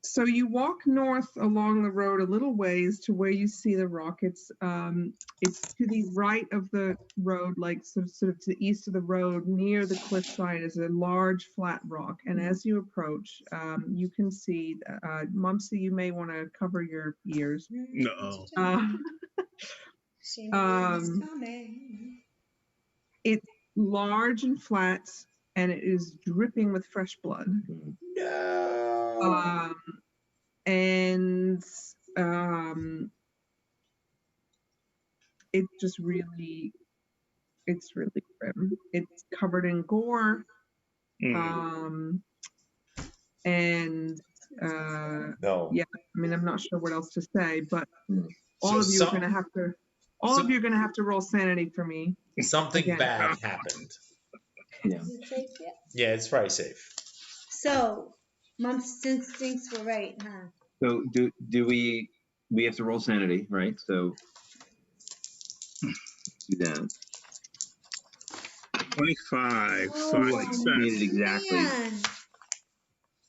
So you walk north along the road a little ways to where you see the rock. It's to the right of the road, like sort of to the east of the road, near the cliffside is a large flat rock. And as you approach, you can see, Mumsy, you may want to cover your ears. No. It's large and flat, and it is dripping with fresh blood. No. It just really, it's really grim. It's covered in gore. No. Yeah, I mean, I'm not sure what else to say, but all of you are going to have to, of you are going to have to roll sanity for me. Something bad happened. Yeah. Is it safe yet? Yeah, it's probably safe. So, Mom's instincts were right, huh? So do we have to roll sanity, right? So do that. 25. Oh, So I You made it exactly. Man.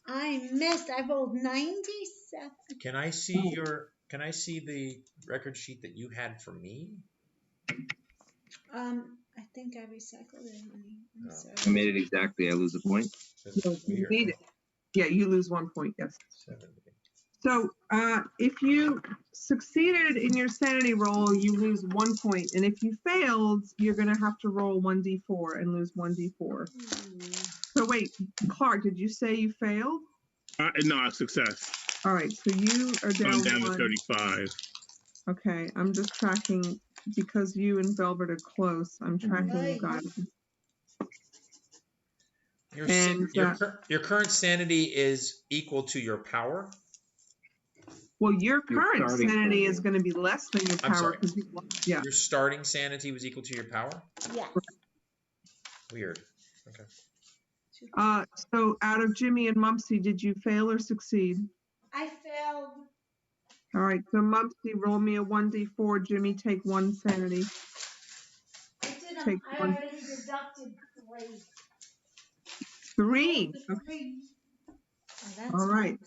I missed. I rolled 97. Can I see the record sheet that you had for me? I think I recycled it, honey. I'm sorry. I made it exactly. I lose a point. You made it. Yeah, you lose 1 point, yes. 70. So if you succeeded in your sanity roll, you lose 1 point. And if you failed, you're going to have to roll 1d4 and lose 1d4. So wait, Clark, did you say you failed? No, success. All right, so you are down to 35. Okay, I'm just tracking, because you and Velvet are close, I'm tracking you guys. Your current sanity is equal to your power? Well, your current sanity is going to be less than your power. I'm sorry. Your starting sanity was equal to your power? Yes. Weird. Okay. So out of Jimmy and Mumsy, did you fail or succeed? I failed. All right, so Mumsy, roll me a 1d4. Jimmy, take 1 sanity. I did. I already deducted 3. 3. Okay. Oh, all right.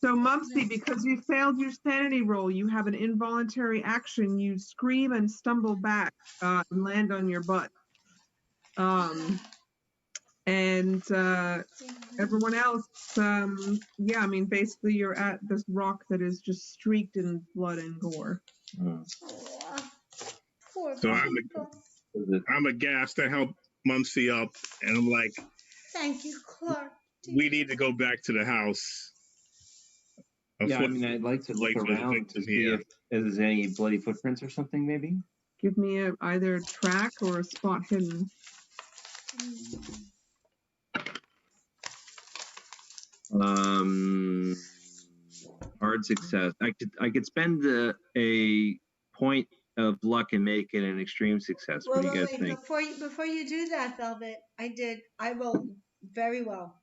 So Mumsy, because you failed your sanity roll, you have an involuntary action. You scream and stumble back and land on your butt. And everyone else, yeah, I mean, basically you're at this rock that is just streaked in blood and gore. So I'm aghast to help Mumsy up, and I'm like, thank you, Clark. We need to go back to the house. Yeah, I mean, I'd like to look around to see if there's any bloody footprints or something, maybe. Give me either a track or a spot hidden. Hard success. I could spend a point of luck and make it an extreme success. What do you guys think? Before you do that, Velvet, I rolled very well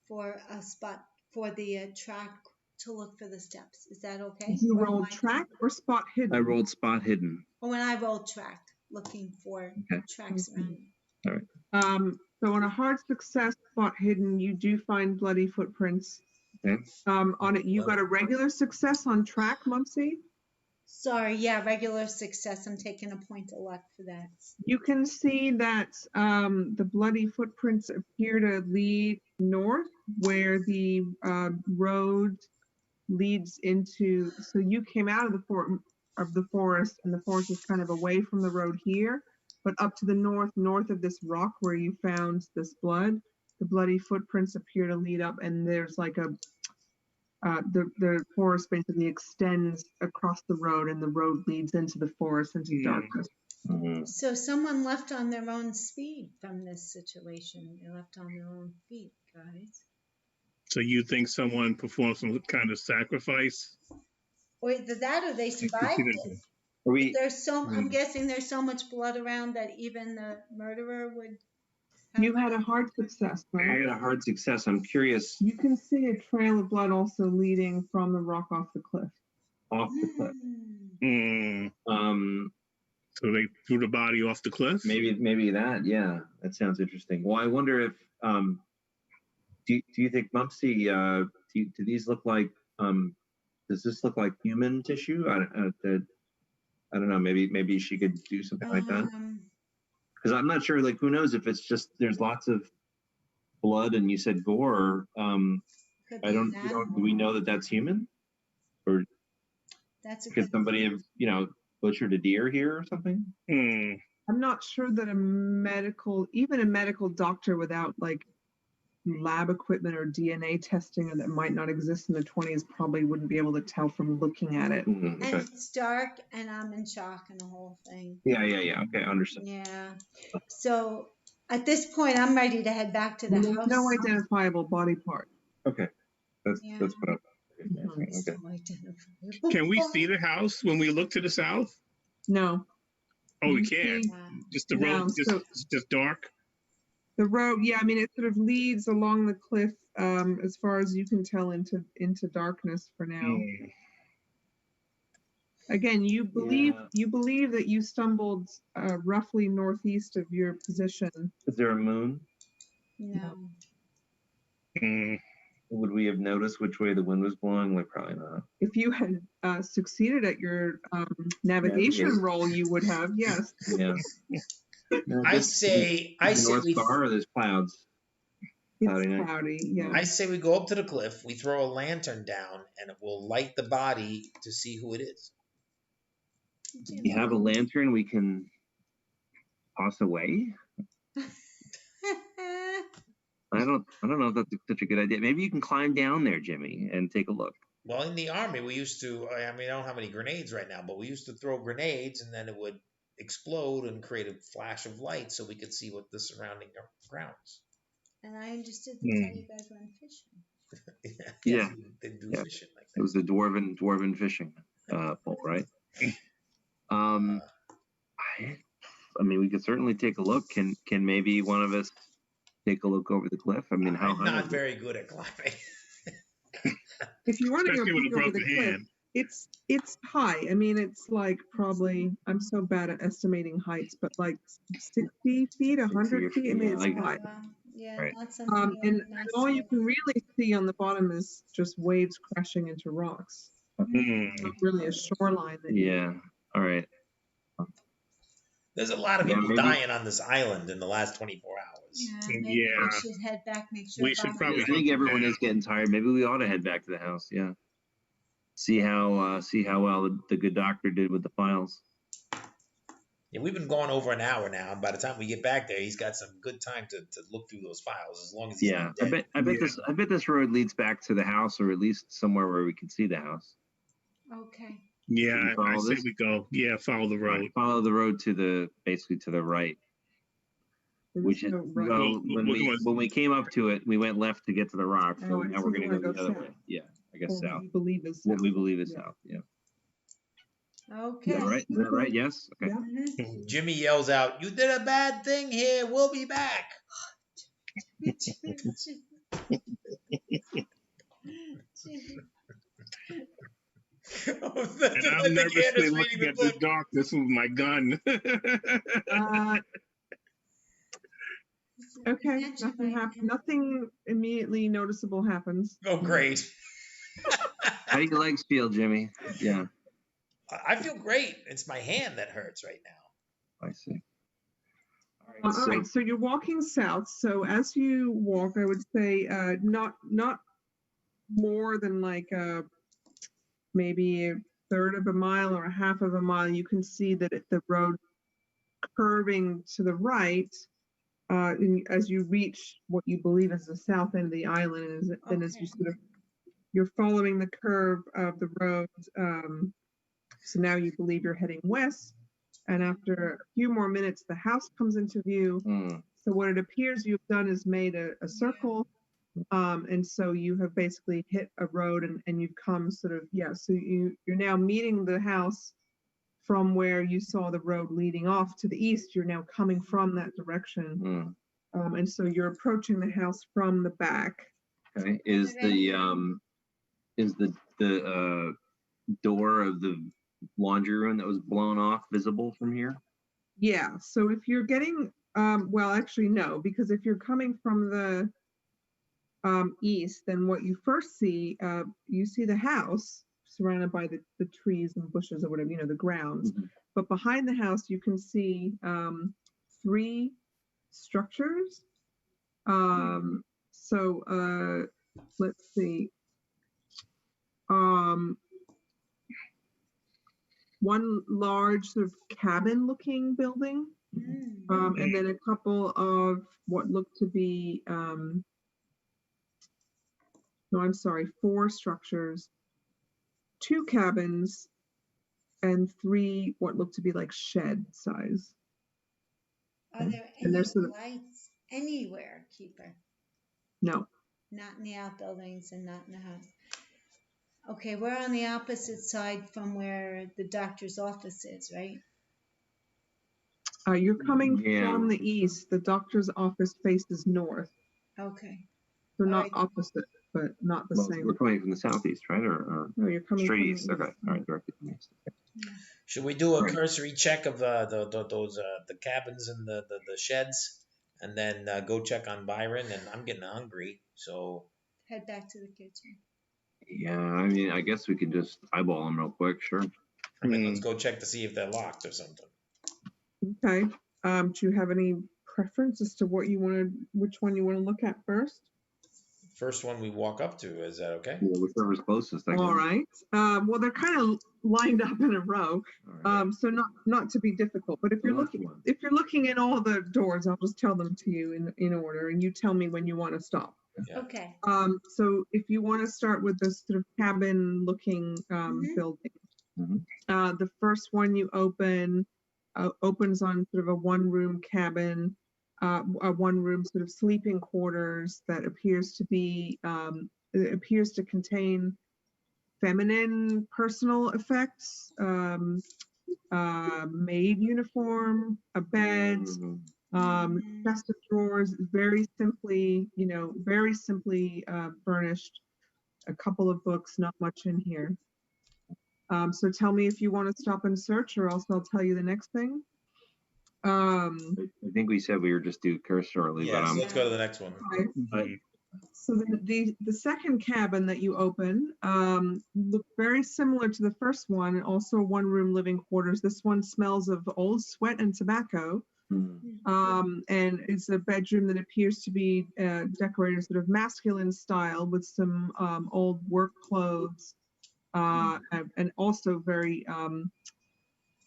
for a spot for the track to look for the steps. Is that okay? You rolled track or spot hidden? I rolled spot hidden. Oh, and I rolled track, looking for tracks around. All right. So on a hard success spot hidden, you do find bloody footprints Okay. On it, you got a regular success on track, Mumsy. Sorry, yeah, regular success. I'm taking a point of luck for that. You can see that the bloody footprints appear to lead north, where the road leads into. So you came out of the forest, and the forest is kind of away from the road here, but up to the north of this rock where you found this blood, the bloody footprints appear to lead up, and there's like a the forest basically extends across the road, and the road leads into the forest, into darkness. Mhm. So someone left on their own speed from this situation. They left on their own feet, guys. So you think someone performed some kind of sacrifice? Or either that, or they survived it. Are we? There's I'm guessing there's so much blood around that even the murderer would. You had a hard success, I right? had a hard success. I'm curious. You can see a trail of blood also leading from the rock off the cliff. Off the cliff. So they threw the body off the cliff? Maybe that. Yeah, that sounds interesting. Well, I wonder if do you think, Mumsy, do these look like does this look like human tissue? I don't know. Maybe she could do something like that. Because I'm not sure. Like, who knows if it's just there's lots of blood and you said gore. I don't. Do we know that that's human? Or That's a could good somebody have butchered a deer here or something? I'm not sure that even a medical doctor without like lab equipment or DNA testing, and that might not exist in the 20s, probably wouldn't be able to tell from looking at it. And it's dark, and I'm in shock and the whole thing. Yeah. Okay, understand. Yeah. So at this point, I'm ready to head back to the house. No identifiable body part. Okay, that's what I'm. Okay. So identifiable. Can we see the house when we look to the south? No. Oh, we can't. Just the road, just dark. The road, yeah, I mean, it sort of leads along the cliff, as far as you can tell, into darkness for now. Again, you believe that you stumbled roughly northeast of your position. Is there a moon? No. Would we have noticed which way the wind was blowing? Like, probably not. If you had succeeded at your navigation roll, you would have, yes. Yeah. I say North Star, or there's clouds. It's cloudy, yeah. I say we go up to the cliff, we throw a lantern down, and it will light the body to see who it is. We have a lantern we can toss away. I don't know if that's such a good idea. Maybe you can climb down there, Jimmy, and take a look. Well, in the army, we used to, I mean, I don't have any grenades right now, but we used to throw grenades, and then it would explode and create a flash of light so we could see what the surrounding grounds. And I understood that's how you guys went fishing. Yeah. They do fishing like that. It was the dwarven fishing pole, right? I mean, we could certainly take a look. Can maybe one of us take a look over the cliff? I mean, I'm not very good at climbing. If you want to go Especially with a over the broken cliff, hand. it's high. I mean, it's like probably, I'm so bad at estimating heights, but like 60 feet, 100 feet. I mean, it's high. Yeah, Right. not something And all you can really see on the bottom is just waves crashing into rocks. It's not really a shoreline. All right. There's a lot of people dying on this island in the last 24 hours. Yeah, maybe we should head back, make sure. We should probably. I think everyone is getting tired. Maybe we ought to head back to the house. Yeah. See how well the good doctor did with the files. Yeah, we've been going over an hour now, and by the time we get back there, he's got some good time to look through those files, as long as he's not dead. I bet this road leads back to the house, or at least somewhere where we can see the house. Okay. Yeah, I say we go. Yeah, follow the road. Follow the road basically to the right. Which is when we came up to it, we went left to get to the rock. So now we're going to go the other way. Yeah, I guess south. What we believe is south. Yeah. Okay. Is that right? Yes. Okay. Yeah. Jimmy yells out, "You did a bad thing here. We'll be back." And I'm nervously looking at the darkness with my gun. Okay, Attention nothing by- happens. Nothing immediately noticeable happens. Oh, great. How do your legs feel, Jimmy? Yeah, I feel great. It's my hand that hurts right now. I see. All right, All right, so you're walking south. So as you walk, I would say not more than like maybe a third of a mile or a half of a mile. You can see that the road curving to the right as you reach what you believe is the south end of the island, and as you sort of you're following the curve of the road. So now you believe you're heading west, and after a few more minutes, the house comes into view. So what it appears you've done is made a circle, and so you have basically hit a road, and you've come sort of so you're now meeting the house from where you saw the road leading off to the east. You're now coming from that direction, and so you're approaching the house from the back. Okay. Is the door of the laundry room that was blown off visible from here? Yeah. So if you're getting well, actually no, because if you're coming from the east, then what you first see, you see the house surrounded by the trees and bushes or whatever, the grounds. But behind the house, you can see 3 structures. So let's see. One large sort of cabin-looking building, and then a couple of what look to be, no, I'm sorry, 4 structures, 2 cabins, and 3 what look to be like shed size. Are there And any sort of, lights anywhere, Keeper? no. Not in the outbuildings and not in the house. Okay, we're on the opposite side from where the doctor's office is, right? You're coming from the east. The doctor's office faces north. Okay. They're not opposite, but not the same. We're coming from the southeast, right? Or no, you're coming straight from east. Okay, all right, directly from the east. Okay. Should we do a cursory check of the cabins and the sheds, and then go check on Byron? And I'm getting hungry, so Head back to the kitchen. Yeah, I mean, I guess we could just eyeball them real quick, sure. I mean, let's go check to see if they're locked or something. Okay. Do you have any preference as to which one you want to look at first? First one we walk up to, is that okay? Yeah, whichever's closest. All right. Well, they're kind of lined up in a row, so not to be difficult. But if you're looking in all the doors, I'll just tell them to you in order, and you tell me when you want to stop. Yeah. Okay. So if you want to start with this sort of cabin-looking building, the first one you opens on sort of a one-room cabin, a one-room sort of sleeping quarters that appears to contain feminine personal effects, maid uniform, a bed, chest of drawers, very simply furnished, a couple of books, not much in here. So tell me if you want to stop and search, or else I'll tell you the next thing. I think we said we were just do cursorily, Yeah, but so let's go to the next one. Okay. So the second cabin that you open looked very similar to the first one, also one-room living quarters. This one smells of old sweat and tobacco, and it's a bedroom that appears to be decorated sort of masculine style with some old work clothes, and also very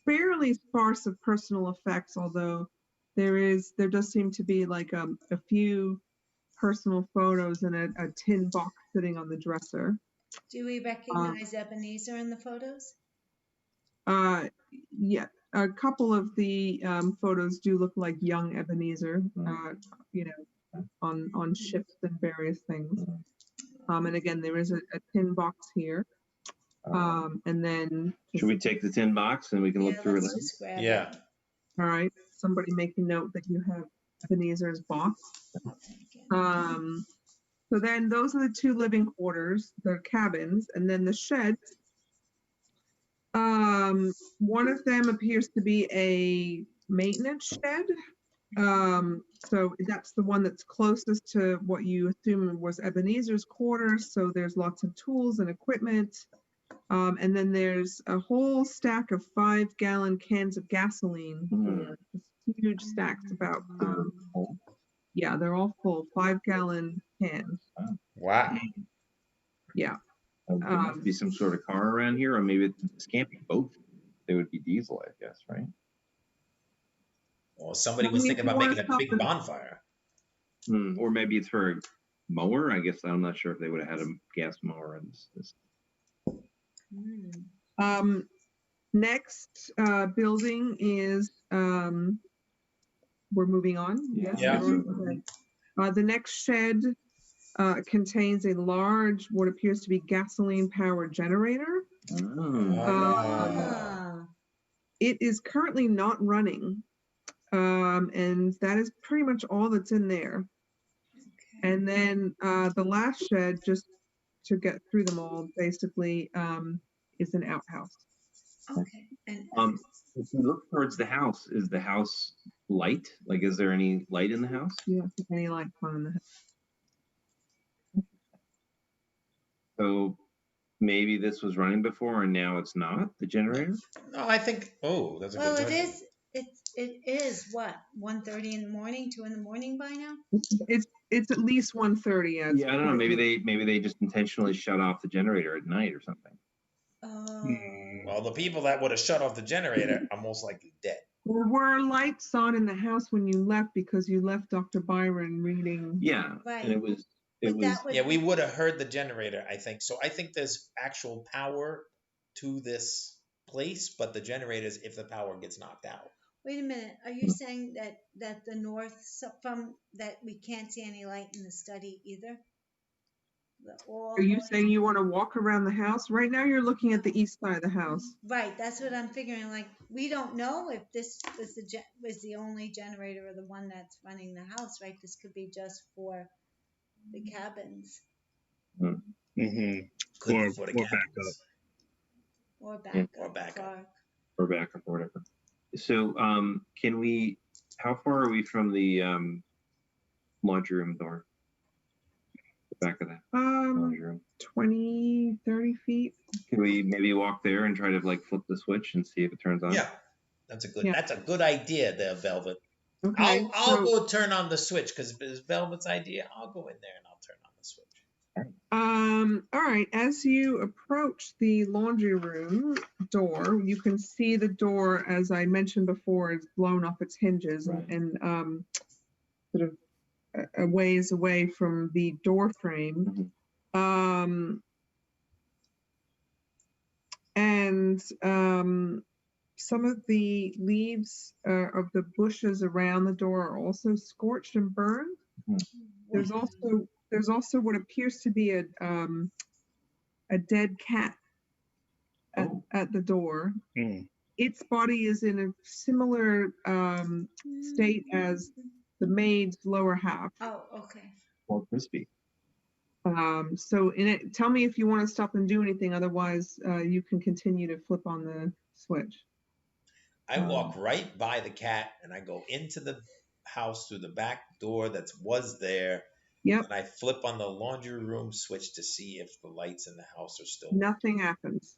fairly sparse of personal effects, although there does seem to be like a few personal photos and a tin box sitting on the dresser. Do we recognize Ebenezer in the photos? Yeah, a couple of the photos do look like young Ebenezer, on ships and various things. And again, there is a tin box here. And then should we take the tin box and we can look through it? Just grab Yeah. it. All right. Somebody make a note that you have Ebenezer's box. So then those are the 2 living quarters, the cabins, and then the sheds. One of them appears to be a maintenance shed. So that's the one that's closest to what you assume was Ebenezer's quarters. So there's lots of tools and equipment. And then there's a whole stack of 5-gallon cans of gasoline here. Just huge stacks about, yeah, they're all full, 5-gallon cans. Wow. Yeah. There must be some sort of car around here, or maybe this can't be both. They would be diesel, I guess, right? Well, somebody I was mean, thinking if you about wanna making a stop big and- bonfire. Or maybe it's for a mower. I guess I'm not sure if they would have had a gas mower in this. Next building is we're moving on. Yes. Yeah. Okay. The next shed contains a large, what appears to be gasoline-powered generator. It is currently not running, and that is pretty much all that's in there. And then the last shed, just to get through them all, basically, is an outhouse. Okay. And If we look towards the house, is the house light? Like, is there any light in the house? Yeah, any lights on in the house. So maybe this was running before and now it's not, the generator? No, I think. Oh, that's a well, good it question. is. It is what 1:30 in the morning, 2 in the morning by now. It's at least 1:30. Yeah, I don't know. Maybe they just intentionally shut off the generator at night or something. Well, the people that would have shut off the generator are most likely dead. There were lights on in the house when you left because you left Dr. Byron reading. Yeah, Right. and it was. But that would- Yeah, we would have heard the generator, I think. So I think there's actual power to this place, but the generators, if the power gets knocked out. Wait a minute. Are you saying that the north from that we can't see any light in the study either? Are you saying you want to walk around the house? Right now you're looking at the east side of the house. Right, that's what I'm figuring. Like, we don't know if this was the only generator or the one that's running the house, right? This could be just for the cabins Mm-hmm. Could Or be for the backup. cabins. or backup. Or backup. Clark. Or backup or whatever. So can we, how far are we from the laundry room door? The back of the laundry room. 20, 30 feet. Can we maybe walk there and try to like flip the switch and see if it turns on? Yeah, that's a good idea there, Velvet. Okay. I'll go turn on the switch because it's Velvet's idea. I'll go in there and I'll turn on the switch. All right. As you approach the laundry room door, you can see the door, as I mentioned before, is blown off its hinges and sort of a ways away from the door frame. And some of the leaves of the bushes around the door are also scorched and burned. There's also what appears to be a dead cat at the door. Its body is in a similar state as the maid's lower half. Oh, okay. Or crispy. So tell me if you want to stop and do anything. Otherwise, you can continue to flip on the switch. I walk right by the cat and I go into the house through the back door that was there. Yep. And I flip on the laundry room switch to see if the lights in the house are still. Nothing happens.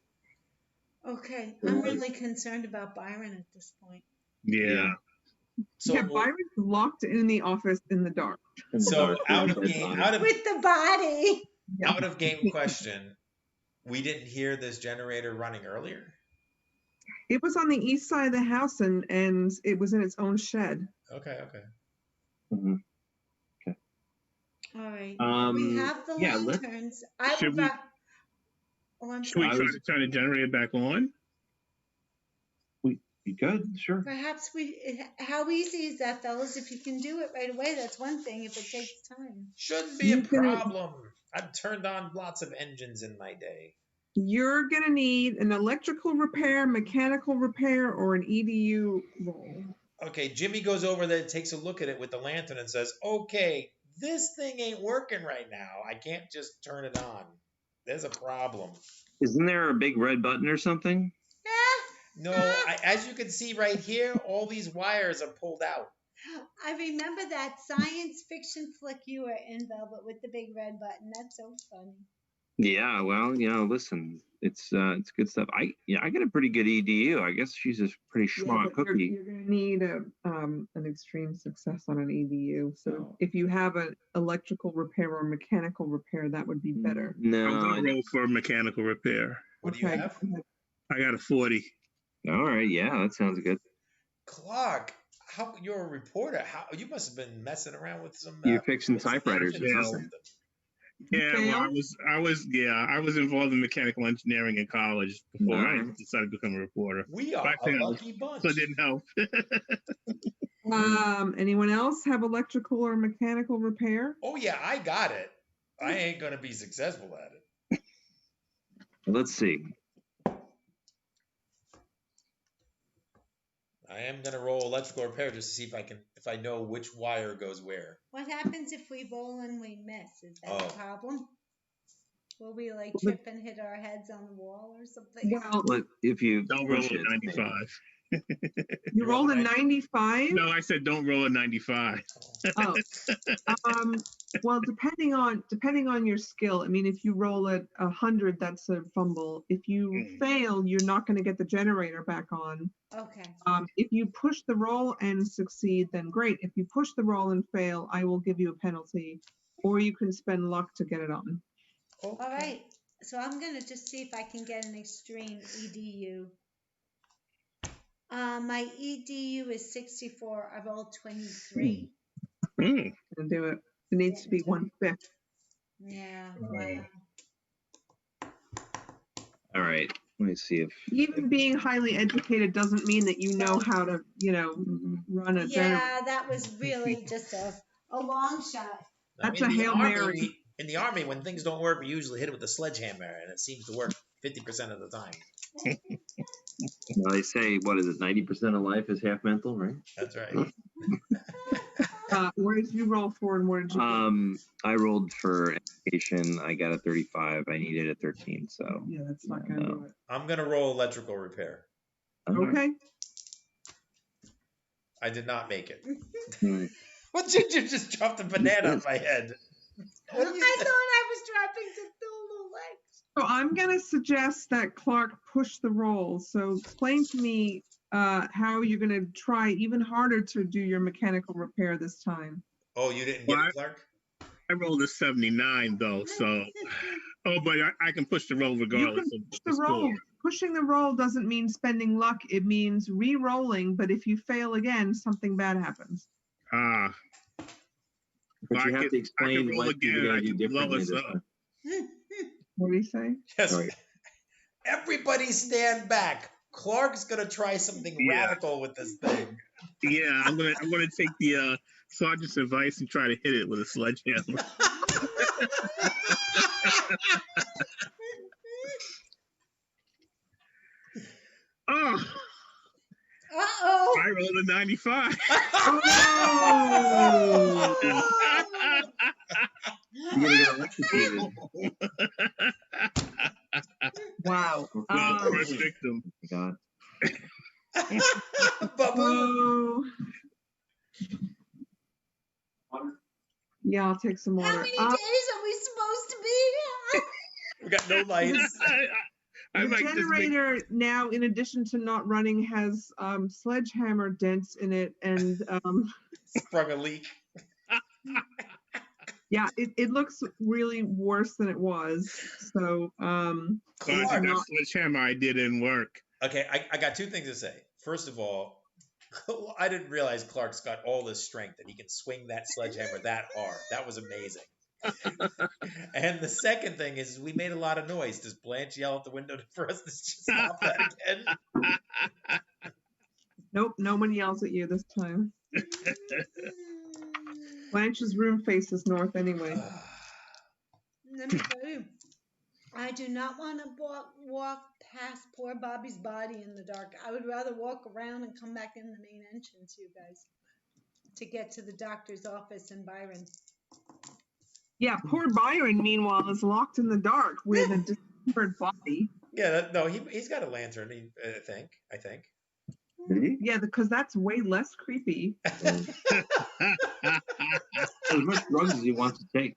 Okay. I'm really concerned about Byron at this point. Yeah. So Byron's locked in the office in the dark. So out of with the body. Out of game question, we didn't hear this generator running earlier? It was on the east side of the house and it was in its own shed. Okay. All right. Um, we have the yeah, let's- lanterns. Should we- I'm Should we sorry. try to turn the generator back on? You could, sure. Perhaps how easy is that, fellas? If you can do it right away, that's one thing. If it takes time. Shouldn't be a problem. I've turned on lots of engines in my day. You're going to need an electrical repair, mechanical repair, or an EDU roll. Okay, Jimmy goes over there, takes a look at it with the lantern and says, okay, this thing ain't working right now. I can't just turn it on. There's a problem. Isn't there a big red button or something? No, as you can see right here, all these wires are pulled out. I remember that science fiction flick you were in, Velvet, with the big red button. That's so funny. Yeah, well, listen, it's good stuff. I got a pretty good EDU. I guess she's a pretty smart but cookie. you're going to need an extreme success on an EDU. So if you have an electrical repair or mechanical repair, that would be better. No, I'm gonna roll for mechanical repair. What do you have? I got a 40. All right, yeah, that sounds good. Clark, how you're a reporter? How you must have been messing around with some. You're fixing typewriters or engines something. Yeah, well, I was involved in mechanical engineering in college before I decided to become a reporter. We are a lucky bunch. So it didn't help. Anyone else have electrical or mechanical repair? Oh yeah, I got it. I ain't gonna be successful at it. Let's see. I am gonna roll electrical repair just to see if I know which wire goes where. What happens if we roll and we miss? Is that a problem? Will we like trip and hit our heads on the wall or something? Well, if you don't roll a 95. You rolled a 95? No, I said don't roll a 95. Oh. Well, depending on your skill. I mean, if you roll at 100, that's a fumble. If you fail, you're not going to get the generator back on. Okay. If you push the roll and succeed, then great. If you push the roll and fail, I will give you a penalty, or you can spend luck to get it on. Okay. All right. So I'm going to just see if I can get an extreme EDU. My EDU is 64. I rolled 23. I'll do it. It needs to be 1/5. Yeah. Wow. All right. Let me see if even being highly educated doesn't mean that you know how to, run a generator. Yeah, that was really just a long shot. That's a Hail Mary. In the Army, when things don't work, we usually hit it with a sledgehammer, and it seems to work 50% of the time. Well, they say, what is it, 90% of life is half mental, right? That's right. Where did you roll for and where did you I rolled for education. I got a 35. I needed a 13, so. Yeah, that's not going to do it. I'm going to roll electrical repair. Okay. I did not make it. Well, Ginger just dropped a banana on my head. I thought I was dropping Cthulhu legs. So I'm going to suggest that Clark push the roll. So explain to me how you're going to try even harder to do your mechanical repair this time. Oh, you didn't get it, Clark? I rolled a 79 though, so. Oh, but I can push the roll regardless You can of push the the roll. score. Pushing the roll doesn't mean spending luck. It means re-rolling. But if you fail again, something bad happens. Ah. But you have to explain what you're going to do differently this time. What do you say? Yes. Sorry. Everybody stand back. Clark's gonna try something radical with this thing. Yeah, I'm gonna take the sergeant's advice and try to hit it with a sledgehammer. Oh. Uh-oh. I rolled a 95. Oh. You're gonna get electrocuted. Wow. First victim. God. Oh. Yeah, I'll take some water. How many days are we supposed to be here? We got no lights. The generator now, in addition to not running, has sledgehammer dents in it, and sprung a leak. Yeah, it looks really worse than it was. So, that sledgehammer idea didn't work. Okay, I got two things to say. First of all, I didn't realize Clark's got all this strength that he can swing that sledgehammer that hard. That was amazing. And the second thing is we made a lot of noise. Does Blanche yell out the window for us to stop that again? Nope, no one yells at you this time. Blanche's room faces north anyway. Let me tell you, I do not want to walk past poor Bobby's body in the dark. I would rather walk around and come back in the main entrance, you guys, to get to the doctor's office in Byron. Yeah, poor Byron, meanwhile, is locked in the dark with a dismembered body. Yeah, he's got a lantern, I think. Really? Yeah, because that's way less creepy. So what drugs do you want to take?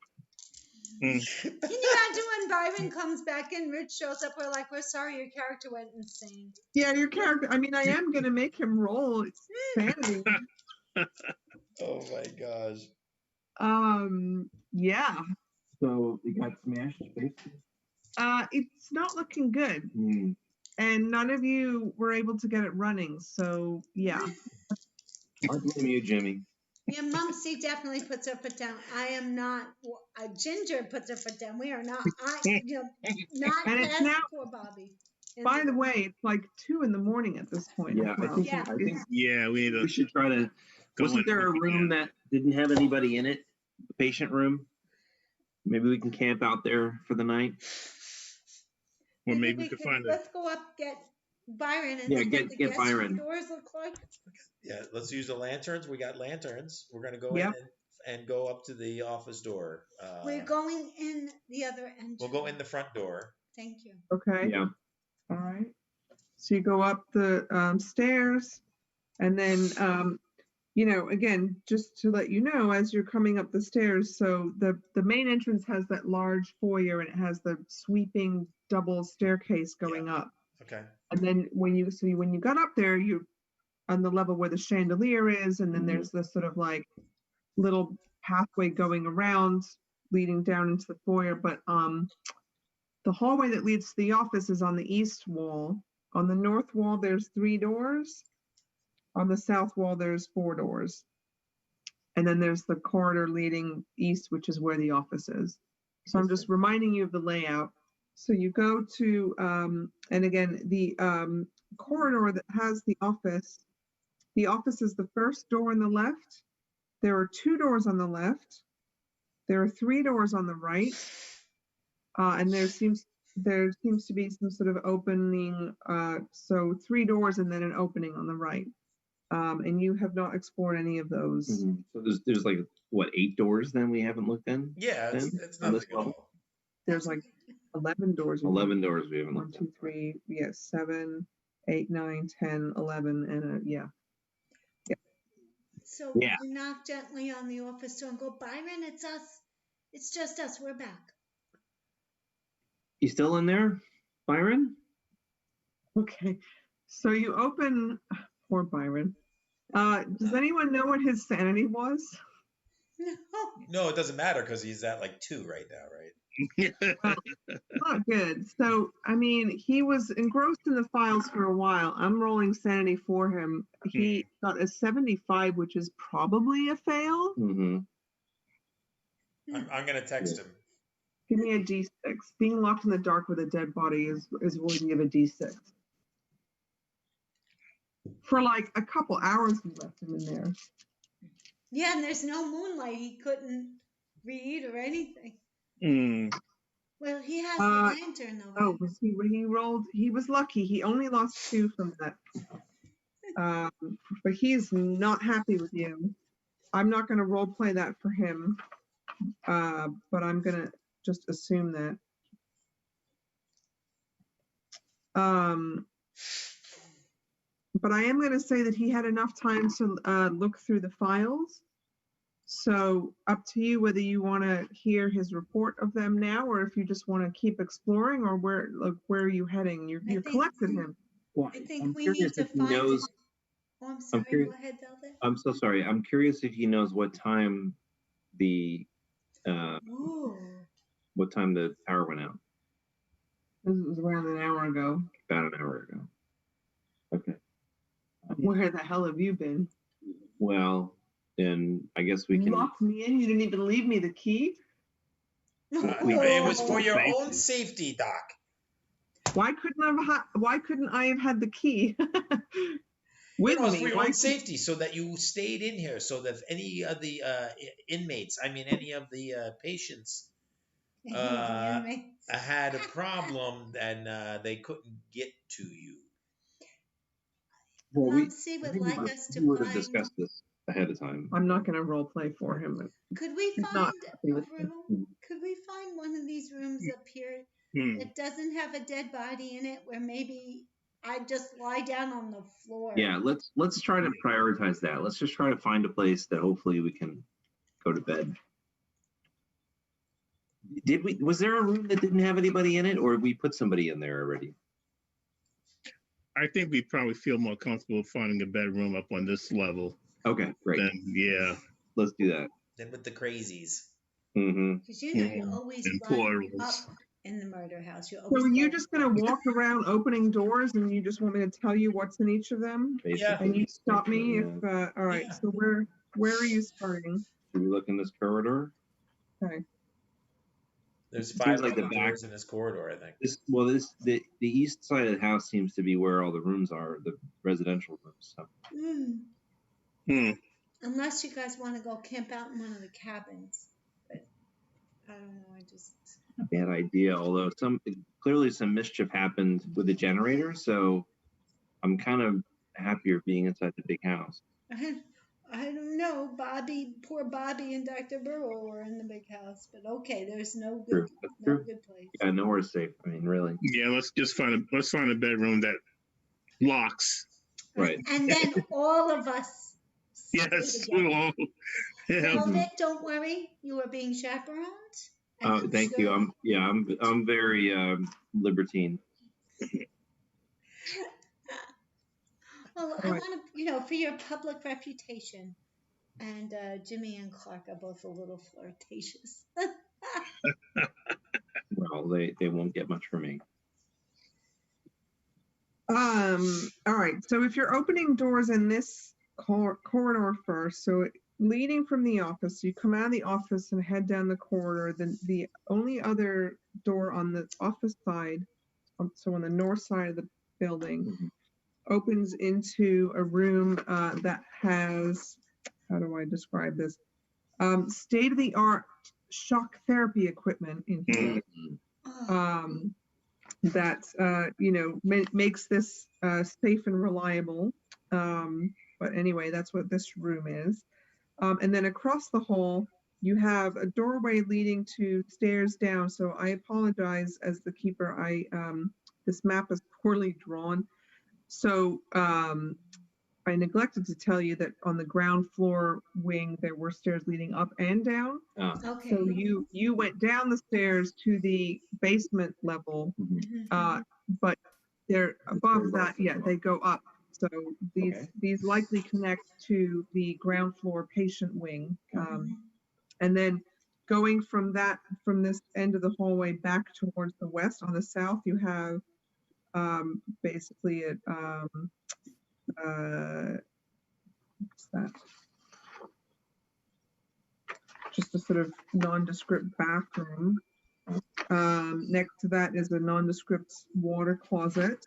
Can you imagine when Byron comes back and Rich shows up? We're like, we're sorry, your character went insane. Yeah, your character. I mean, I am gonna make him roll sanity. Oh my gosh. Yeah. So it got smashed, basically. It's not looking good, and none of you were able to get it running. So yeah. I blame you, Jimmy. Yeah, Mumsy definitely puts her foot down. I am not. Ginger puts her foot down. We are not. Not And it's past now, poor Bobby. by the way, it's like 2 a.m. at this point. Yeah, as well. I think Yeah, we should try to. Wasn't there a room that didn't have anybody in it? The patient room. Maybe we can camp out there for the night. Or maybe we could find it. Let's go up, get Byron, and Yeah, then get the guest Byron. doors look like. Yeah, let's use the lanterns. We got lanterns. We're gonna go in and go up to the office door. We're going in the other entrance. We'll go in the front door. Thank you. Okay. Yeah. All right. So you go up the stairs, and then again, just to let you know, as you're coming up the stairs, so the main entrance has that large foyer, and it has the sweeping double staircase going up. Okay. And then when you got up there, you on the level where the chandelier is, and then there's this sort of like little pathway going around, leading down into the foyer. But the hallway that leads to the office is on the east wall. On the north wall, there's 3 doors. On the south wall, there's 4 doors. And then there's the corridor leading east, which is where the office is. So I'm just reminding you of the layout. So you go to, and again, the corridor that has the office is the first door on the left. There are 2 doors on the left. There are 3 doors on the right. And there seems to be some sort of opening, so 3 doors and then an opening on the right. And you have not explored any of those. So there's like what, 8 doors then we haven't looked in? Yeah, it's nothing at all. There's like 11 doors. 11 doors we haven't 1, looked 2, 3, 7, 8, 9, 10, 11, and yeah. So Yeah. we knock gently on the office door and go, Byron, it's us. It's just us. We're back. You still in there, Byron? Okay. So you open, poor Byron. Does anyone know what his sanity was? No. No, it doesn't matter because he's at like 2 right now, right? Not good. So, I mean, he was engrossed in the files for a while. I'm rolling sanity for him. He got a 75, which is probably a fail. I'm gonna text him. Give me a D6. Being locked in the dark with a dead body is worthy of a D6. For like a couple hours, we left him in there. Yeah, and there's no moonlight. He couldn't read or anything. Well, he has the lantern though. Oh, he rolled? He was lucky. He only lost 2 from that. But he's not happy with you. I'm not going to role play that for him. But I'm going to just assume that. But I am going to say that he had enough time to look through the files. So up to you whether you want to hear his report of them now, or if you just want to keep exploring, or where are you heading? You collected him. Well, I think we need to find. Oh, I'm sorry. Go ahead, Velvet. I'm so sorry. I'm curious if he knows what time the power went out. This was around an hour ago. About an hour ago. Okay. Where the hell have you been? Well, then I guess we can. Locked me in. You didn't even leave me the key. It was for your own safety, Doc. Why couldn't I have had the key? With it was me. for your own safety, so that you stayed in here, so that if any of the inmates, any of the patients, had a problem, then they couldn't get to you. Well, would like us to would have find. discussed this ahead of time. I'm not going to role play for him. Could we find a room? Could we find one of these rooms up here that doesn't have a dead body in it, where maybe I'd just lie down on the floor. Yeah, let's try to prioritize that. Let's just try to find a place that hopefully we can go to bed. Was there a room that didn't have anybody in it, or we put somebody in there already? I think we probably feel more comfortable finding a bedroom up on this level. Okay, great. Then, yeah. Let's do that. Then with the crazies. Mm-hmm. Because you know you always And run portals. up in the murder house. You So always are you go just going to walk around opening doors and you just want me to tell you what's in each of them? Basically, And you stop me if, yeah. all right, Yeah. so where are you starting? Should we look in this corridor? Okay. There's It 5 seems like the open back- doors in this corridor, I think. The east side of the house seems to be where all the rooms are, the residential rooms. So. Unless you guys want to go camp out in one of the cabins. But I don't know, I just... Bad idea, although clearly some mischief happened with the generator, so I'm kind of happier being inside the big house. I don't know. Poor Bobby and Dr. Burrow were in the big house, but okay, there's no good, good place. Yeah, nowhere's safe. I mean, really. Yeah, let's find a bedroom that locks. Right. And then all of us. Yes. Well, Yeah. Vic, don't worry. You are being chaperoned. Oh, thank you. I'm very libertine. Well, I want to, for your public reputation. And Jimmy and Clark are both a little flirtatious. Well, they won't get much from me. All right, so if you're opening doors in this corridor first, so leading from the office, you come out of the office and head down the corridor. Then the only other door on the office side, so on the north side of the building, opens into a room that has, how do I describe this? State-of-the-art shock therapy equipment in here. That makes this safe and reliable. But anyway, that's what this room is. And then across the hall, you have a doorway leading to stairs down. So I apologize as the keeper. This map is poorly drawn. So I neglected to tell you that on the ground floor wing, there were stairs leading up and down. Okay. So you went down the stairs to the basement level, but they're above that. Yeah, they go up. So these likely connect to the ground floor patient wing. And then going from this end of the hallway back towards the west on the south, you have basically what's that? Just a sort of nondescript bathroom. Next to that is a nondescript water closet.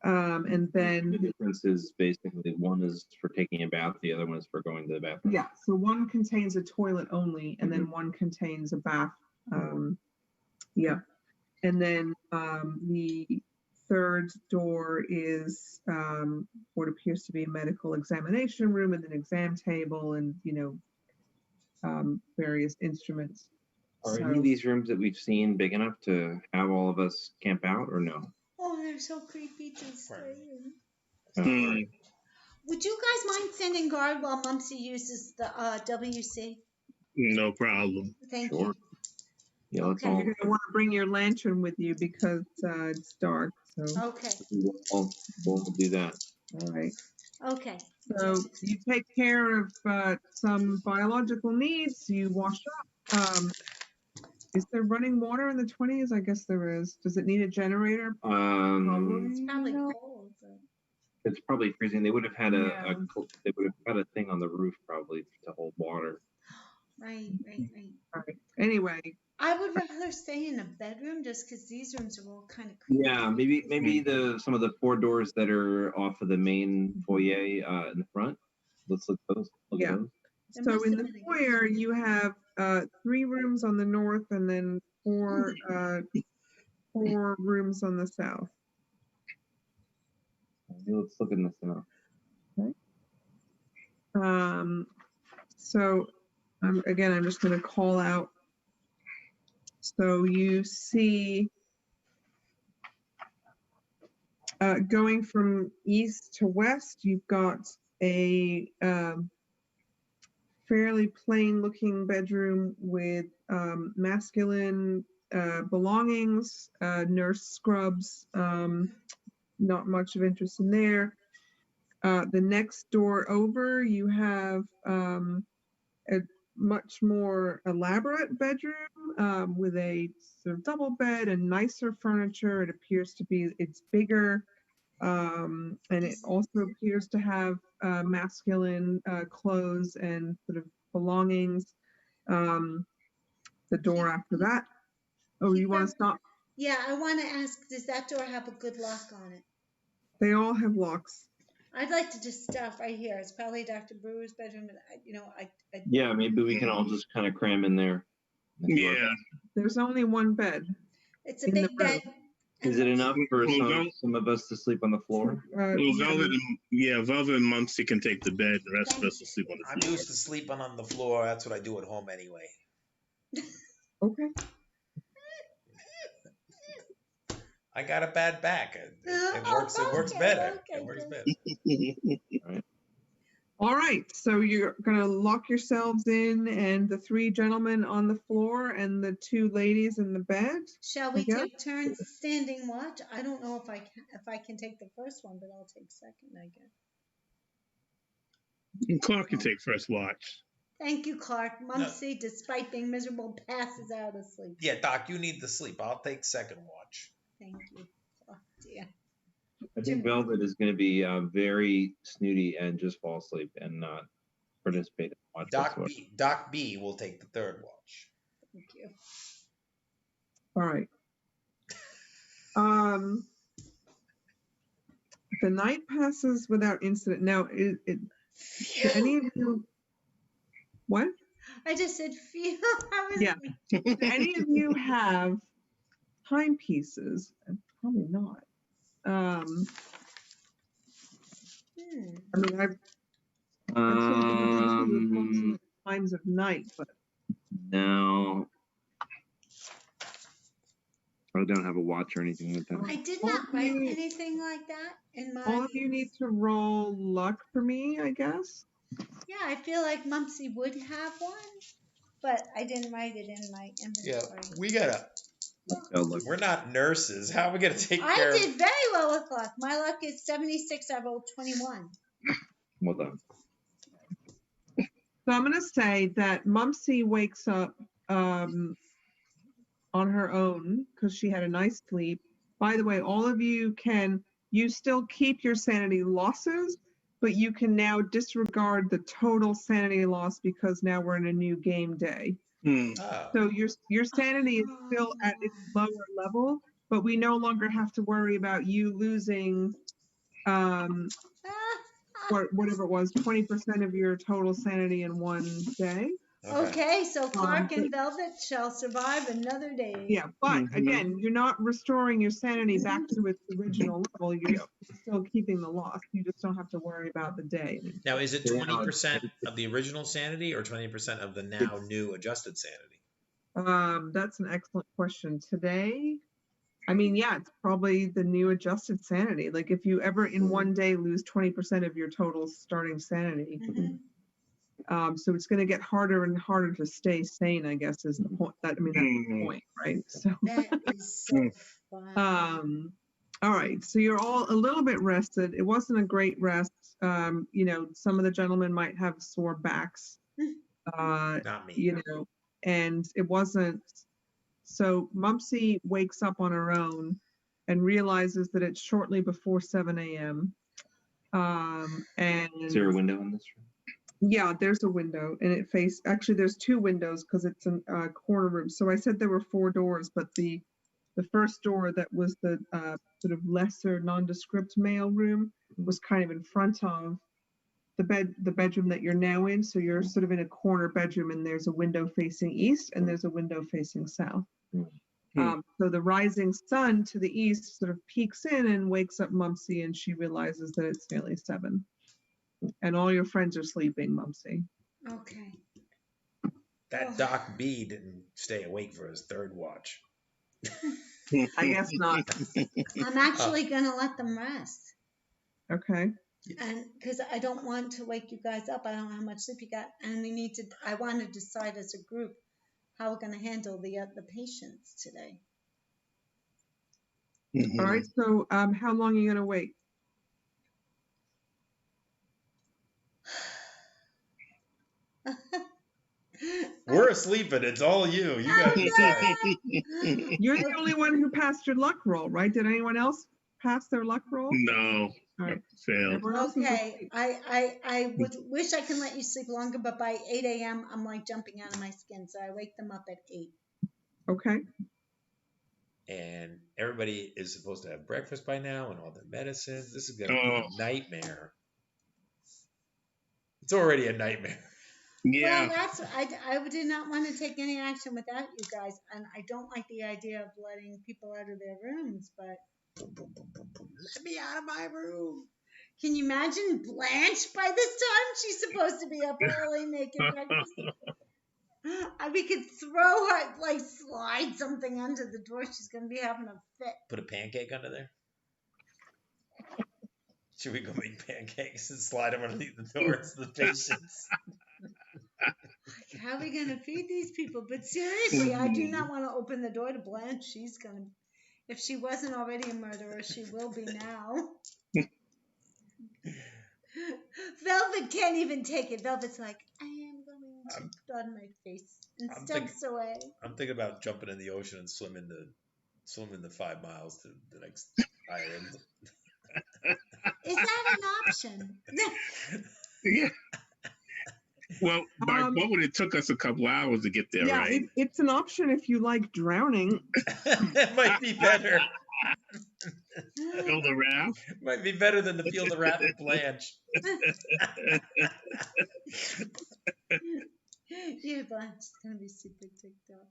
And then the difference is basically one is for taking a bath, the other one is for going to the bathroom. Yeah, so one contains a toilet only, and then one contains a bath. Yeah, and then the third door is what appears to be a medical examination room with an exam table and various instruments. Are any of these rooms that we've seen big enough to have all of us camp out, or no? Oh, they're so creepy to stay in. Right. Would you guys mind standing guard while Mumsy uses the WC? No problem. Thank Sure. you. Yeah, let's You're going to want to bring your lantern with you because it's dark. So Okay. We'll do that. all right. Okay. So you take care of some biological needs. You wash up. Is there running water in the 20s? I guess there is. Does it need a generator? It's probably No. cold. But... It's probably freezing. They would have had they would have had a thing on the roof probably to hold water. Right. All right. Anyway. I would rather stay in a bedroom just because these rooms are all kind of creepy. Yeah, maybe some of the 4 doors that are off of the main foyer in the front. Let's look at those. Look at those. So in the foyer, you have 3 rooms on the north and then 4 rooms on the south. Let's look at this now. Okay. So again, I'm just going to call out. So you see Going from east to west, you've got a fairly plain looking bedroom with masculine belongings, nurse scrubs, not much of interest in there. The next door over, you have a much more elaborate bedroom with a sort of double bed and nicer furniture. It appears to be, it's bigger. And it also appears to have masculine clothes and sort of belongings. The door after that. Oh, you want to stop? Yeah, I want to ask, does that door have a good lock on it? They all have locks. I'd like to just stop right here. It's probably Dr. Brewer's bedroom, and Yeah, maybe we can all just kind of cram in there. Yeah. There's only one bed. it's a in the big bed. Is it enough for Well, some of us to sleep on the floor? Well, Yeah, Velvet and Mumsy can take the bed. The rest of us will sleep on the I'm floor. used to sleeping on the floor. That's what I do at home anyway. okay. I got a bad back. It Oh, works. It works okay, better. okay, It works good. better. All right. So you're going to lock yourselves in, and the three gentlemen on the floor and the two ladies in the bed. Shall we take turns standing watch? I don't know if I can take the first one, but I'll take second, I guess. Clark can take first watch. Thank you, Clark. Mumsy, despite being miserable, passes out of sleep. Yeah, Doc, you need the sleep. I'll take second watch. Thank you. Oh, dear. I think Velvet is going to be very snooty and just fall asleep and not participate in the watch whatsoever. Doc B will take the third watch. Thank you. All right. The night passes without incident. Now, do any of you? What? I just said, phew. Yeah. Do any of you have timepieces? Probably not. I mean, I've times of night, but no, I don't have a watch or anything like that. I did not write anything like that in my. All of you need to roll luck for me, I guess. Yeah, I feel like Mumsy would have one, but I didn't write it in my inventory. Yeah, we gotta. We're not nurses. How are we gonna take care? I did very well with luck. My luck is 76. I rolled 21. Well done. So I'm going to say that Mumsy wakes up on her own because she had a nice sleep. By the way, all of you still keep your sanity losses, but you can now disregard the total sanity loss because now we're in a new game day. So your sanity is still at its lower level, but we no longer have to worry about you losing whatever it was, 20% of your total sanity in one day. Okay, so Clark and Velvet shall survive another day. Yeah, but again, you're not restoring your sanity back to its original level. You're still keeping the loss. You just don't have to worry about the day. Now, is it 20% of the original sanity or 20% of the now new adjusted sanity? That's an excellent question. Today, I mean, yeah, it's probably the new adjusted sanity. Like if you ever in one day lose 20% of your total starting sanity. So it's going to get harder and harder to stay sane, I guess, is the point. That's the point, right? So that is so fun. All right, so you're all a little bit rested. It wasn't a great rest. Some of the gentlemen might have sore backs. Not me. And it wasn't. So Mumsy wakes up on her own and realizes that it's shortly before 7 a.m. And is there a window in this room? Yeah, there's a window, and actually there's two windows because it's a corner room. So I said there were 4 doors, but the first door that was the sort of lesser nondescript mail room was kind of in front of the bedroom that you're now in. So you're sort of in a corner bedroom, and there's a window facing east, and there's a window facing south. So the rising sun to the east sort of peeks in and wakes up Mumsy, and she realizes that it's nearly 7. And all your friends are sleeping, Mumsy. Okay. That Doc B didn't stay awake for his third watch. I guess not. I'm actually going to let them rest. Okay. And because I don't want to wake you guys up. I don't know how much sleep you got. And I want to decide as a group how we're going to handle the patients today. All right. So how long are you going to wait? We're asleep and it's all you. You got to decide. You're the only one who passed your luck roll, right? Did anyone else pass their luck roll? No, All right. failed. Everyone else is Okay, asleep. I would wish I can let you sleep longer, but by 8 a.m. I'm like jumping out of my skin, so I wake them up at 8. Okay. And everybody is supposed to have breakfast by now and all their medicines. This is going to be Oh, a nightmare. It's already a nightmare. yeah. Well, I did not want to take any action without you guys, and I don't like the idea of letting people out of their rooms, but Let me out of my room. can you imagine Blanche by this time? She's supposed to be up early making breakfast. We could throw her, like slide something under the door. She's going to be having a fit. Put a pancake under there. Should we go make pancakes and slide them underneath the doors to the patients? How are we going to feed these people? But seriously, I do not want to open the door to Blanche. She's going to, if she wasn't already a murderer, she will be now. Velvet can't even take it. Velvet's like, I am going to burn my face and steps away. I'm thinking about jumping in the ocean and swimming the 5 miles to the next island. Is that an option? Yeah. Well, by boat, it took us a couple hours to get there, Yeah, right? it's an option if you like drowning. That might be better. Build a raft. Might be better than the field of raft with Blanche. Yeah, Blanche is going to be super ticked off.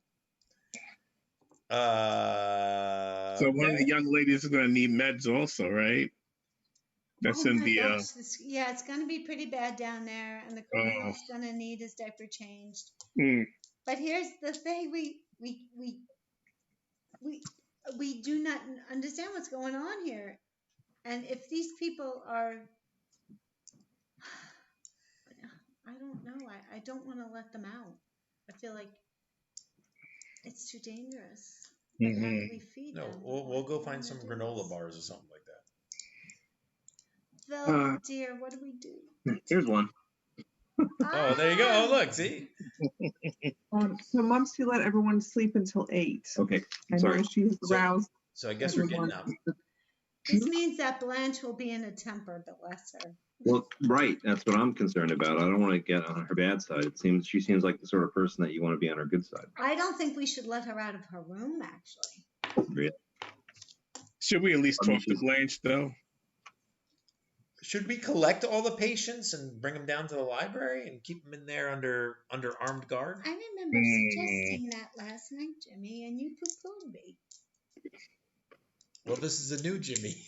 So one of the young ladies is going to need meds also, right? That's in the. Gosh, yeah, it's going to be pretty bad down there, and the coroner's going to need his diaper changed. But here's the thing: we do not understand what's going on here, and if these people are, I don't know. I don't want to let them out. I feel like it's too dangerous. But how do we feed them? We'll go find some granola bars or something like that. Velvet, dear, what do we do? Here's one. Oh, there you go. Oh, look, see? So Mumsy let everyone sleep until 8. Okay. I know she's aroused. So I guess we're getting up. This means that Blanche will be in a temper, but bless her. Well, right. That's what I'm concerned about. I don't want to get on her bad side. She seems like the sort of person that you want to be on her good side. I don't think we should let her out of her room, actually. Really? Should we at least talk to Blanche, though? Should we collect all the patients and bring them down to the library and keep them in there under armed guard? I remember suggesting that last night, Jimmy, and you poo-pooed me. Well, this is a new Jimmy.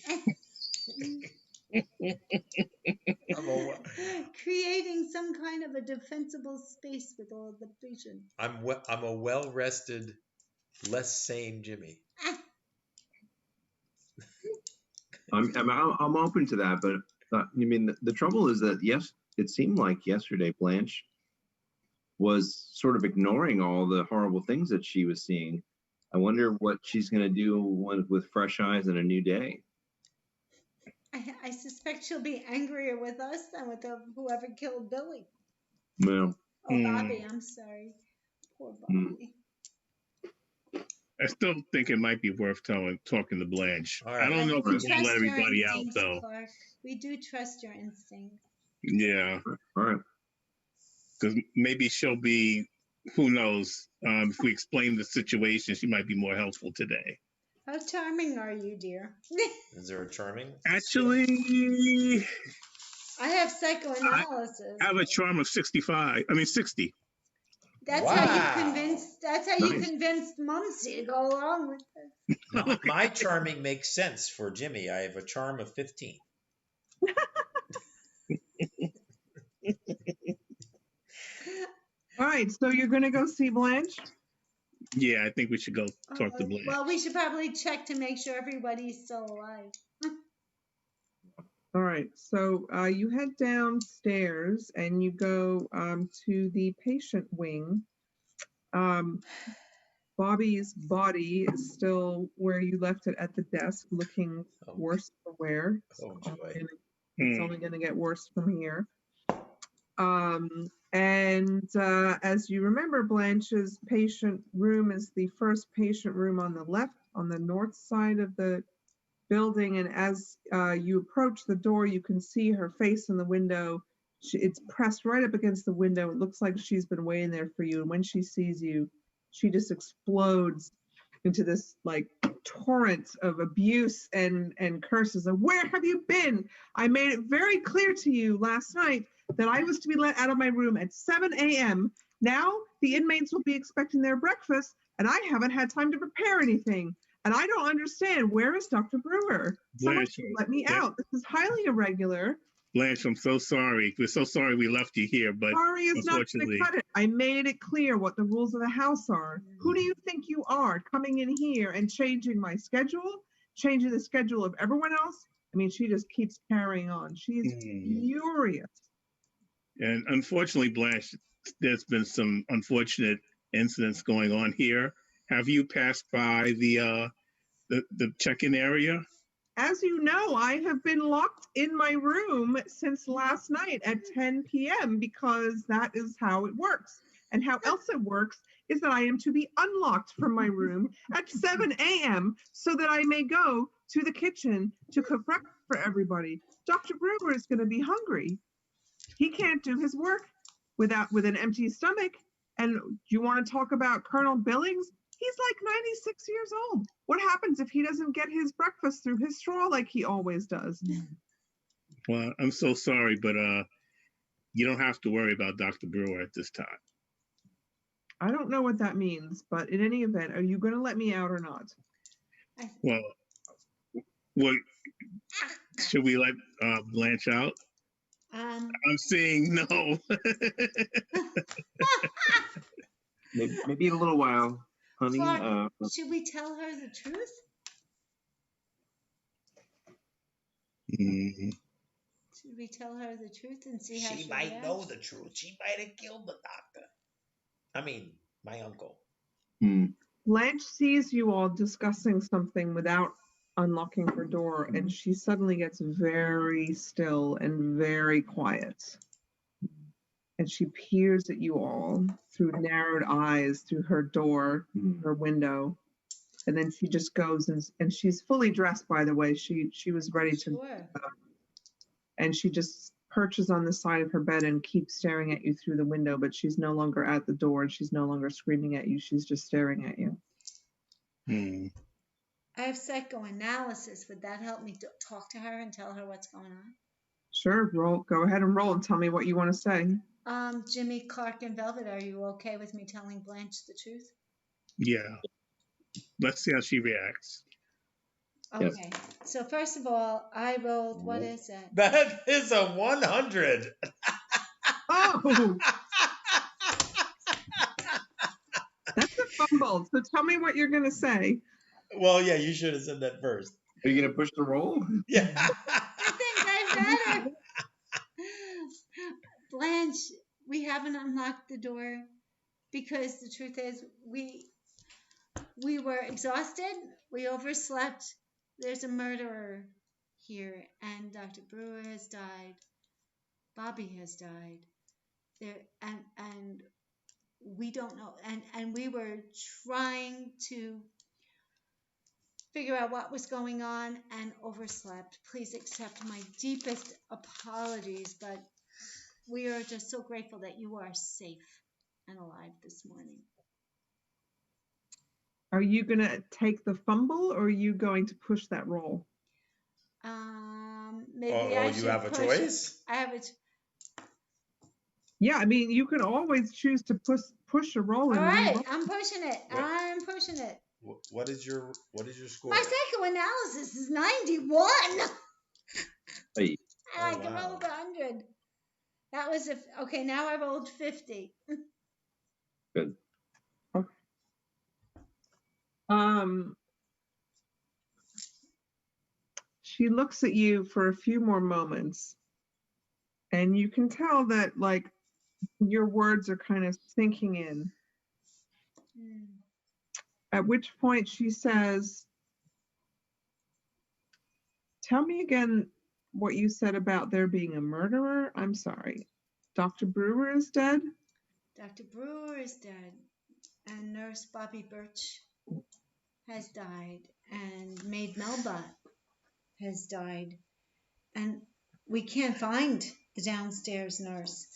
Creating some kind of a defensible space with all the patients. I'm a well-rested, less sane Jimmy. I'm open to that, but I mean the trouble is that it seemed like yesterday Blanche was sort of ignoring all the horrible things that she was seeing. I wonder what she's going to do with fresh eyes and a new day. I suspect she'll be angrier with us than with whoever killed Billy. Well, Bobby, I'm sorry. Poor Bobby. I still think it might be worth talking to Blanche. Right. I don't know if we can let everybody out, though. Clark. We do trust your instinct. Yeah. All right. Because maybe she'll be, who knows, if we explain the situation, she might be more helpful today. How charming are you, dear? Is there a charming? Actually, I have psychoanalysis. I have a charm of 65. I mean, 60. That's how you convinced. That's how you convinced Mumsy to go along with this. No, my charming makes sense for Jimmy. I have a charm of 15. All right, so you're going to go see Blanche? Yeah, I think we should go talk to Blanche. Well, we should probably check to make sure everybody's still alive. All right, so you head downstairs and you go to the patient wing. Bobby's body is still where you left it at the desk, looking worse for wear. Oh, joy. It's only going to get worse from here. And as you remember, Blanche's patient room is the first patient room on the left, on the north side of the building. And as you approach the door, you can see her face in the window. It's pressed right up against the window. It looks like she's been waiting there for you. And when she sees you, she just explodes into this like torrent of abuse and curses. And where have you been? I made it very clear to you last night that I was to be let out of my room at 7 a.m. Now the inmates will be expecting their breakfast, and I haven't had time to prepare anything. And I don't understand. Where is Dr. Brewer? Someone Blanche, let me out. This is highly irregular. Blanche, I'm so sorry. We're so sorry we left you here, but Sorry is not going to cut it. I made it clear what the rules of the house are. Who do you think you are coming in here and changing my schedule, changing the schedule of everyone else? I mean, she just keeps carrying on. She's furious. And unfortunately, Blanche, there's been some unfortunate incidents going on here. Have you passed by the check-in area? As you know, I have been locked in my room since last night at 10 p.m. because that is how it works. And how else it works is that I am to be unlocked from my room at 7 a.m. so that I may go to the kitchen to cook breakfast for everybody. Dr. Brewer is going to be hungry. He can't do his work with an empty stomach. And you want to talk about Colonel Billings? He's like 96 years old. What happens if he doesn't get his breakfast through his straw like he always does? Well, I'm so sorry, but you don't have to worry about Dr. Brewer at this time. I don't know what that means, but in any event, are you going to let me out or not? Well, should we let Blanche out? I'm saying no. Maybe in a little while, honey. Clark, should we tell her the truth? Should we tell her the truth and see how she might reacts? know the truth. She might have killed the doctor. I mean, my uncle. Blanche sees you all discussing something without unlocking her door, and she suddenly gets very still and very quiet. And she peers at you all through narrowed eyes through her door, her window. And then she just goes and she's fully dressed, by the way. She was ready to. And she just perches on the side of her bed and keeps staring at you through the window, but she's no longer at the door and she's no longer screaming at you. She's just staring at you. I have psychoanalysis. Would that help me to talk to her and tell her what's going on? Sure, go ahead and roll and tell me what you want to say. Jimmy, Clark, and Velvet, are you okay with me telling Blanche the truth? Yeah. Let's see how she reacts. Okay. Yes. So first of all, I rolled, what is it? That is a 100. Oh! That's a fumble. So tell me what you're going to say. Well, yeah, you should have said that first. Are you going to push the roll? Yeah. I think I better. Blanche, we haven't unlocked the door because the truth is we were exhausted. We overslept. There's a murderer here, and Dr. Brewer has died. Bobby has died. And we don't know. And we were trying to figure out what was going on and overslept. Please accept my deepest apologies, but we are just so grateful that you are safe and alive this morning. Are you going to take the fumble or are you going to push that roll? Maybe I should you have a choice? I have it. Yeah, I mean, you can always choose to push a roll. All right, I'm pushing it. What? I'm pushing it. What is your score? My psychoanalysis is 91. Hey. I rolled 100. That was okay. Now I rolled 50. Good. Okay. She looks at you for a few more moments, and you can tell that, like, your words are kind of sinking in. At which point she says, "Tell me again what you said about there being a murderer. I'm sorry. Dr. Brewer is dead?" Dr. Brewer is dead, and Nurse Bobby Birch has died, and Maid Melba has died, and we can't find the downstairs nurse.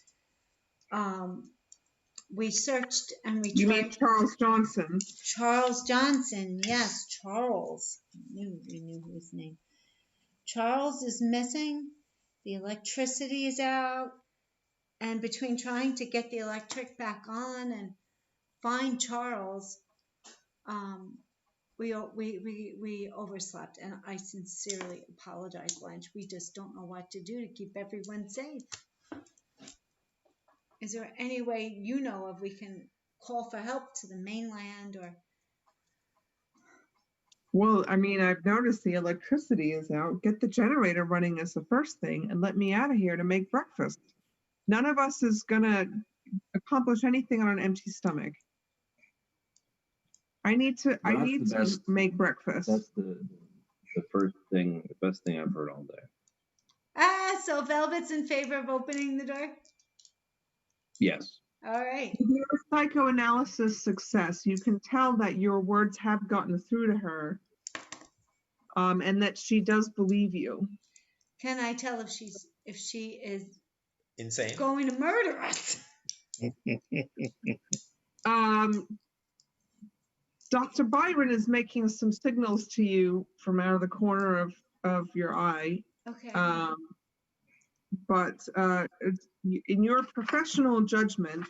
We searched and we You tried. mean Charles Johnson? Charles Johnson, yes, Charles. We knew his name. Charles is missing. The electricity is out, and between trying to get the electric back on and find Charles, we overslept, and I sincerely apologize, Blanche. We just don't know what to do to keep everyone safe. Is there any way you know of we can call for help to the mainland or? Well, I mean, I've noticed the electricity is out. Get the generator running as the first thing and let me out of here to make breakfast. None of us is gonna accomplish anything on an empty stomach. I need to make breakfast. That's the first thing, the best thing I've heard all day. So Velvet's in favor of opening the door? Yes. All right. Your psychoanalysis success, you can tell that your words have gotten through to her, and that she does believe you. Can I tell if she is insane, going to murder us? Dr. Byron is making some signals to you from out of the corner of your eye. Okay. But in your professional judgment,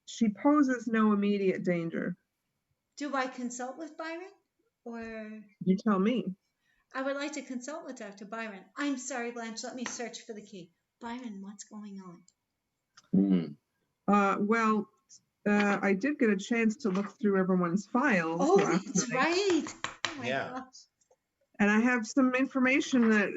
she poses no immediate danger. Do I consult with Byron, or? You tell me. I would like to consult with Dr. Byron. I'm sorry, Blanche. Let me search for the key. Byron, what's going on? Well, I did get a chance to look through everyone's files. Oh, that's right. Oh my gosh. And I have some information that,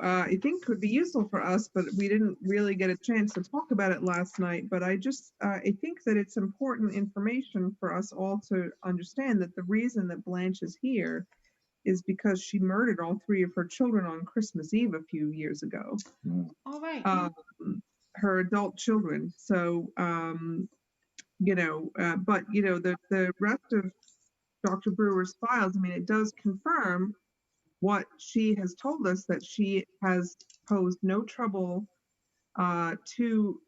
I think could be useful for us, but we didn't really get a chance to talk about it last night. But I think that it's important information for us all to understand that the reason that Blanche is here is because she murdered all 3 of her children on Christmas Eve a few years ago. All right. Her adult children. So, but the rest of Dr. Brewer's files, I mean, it does confirm what she has told us, that she has posed no trouble to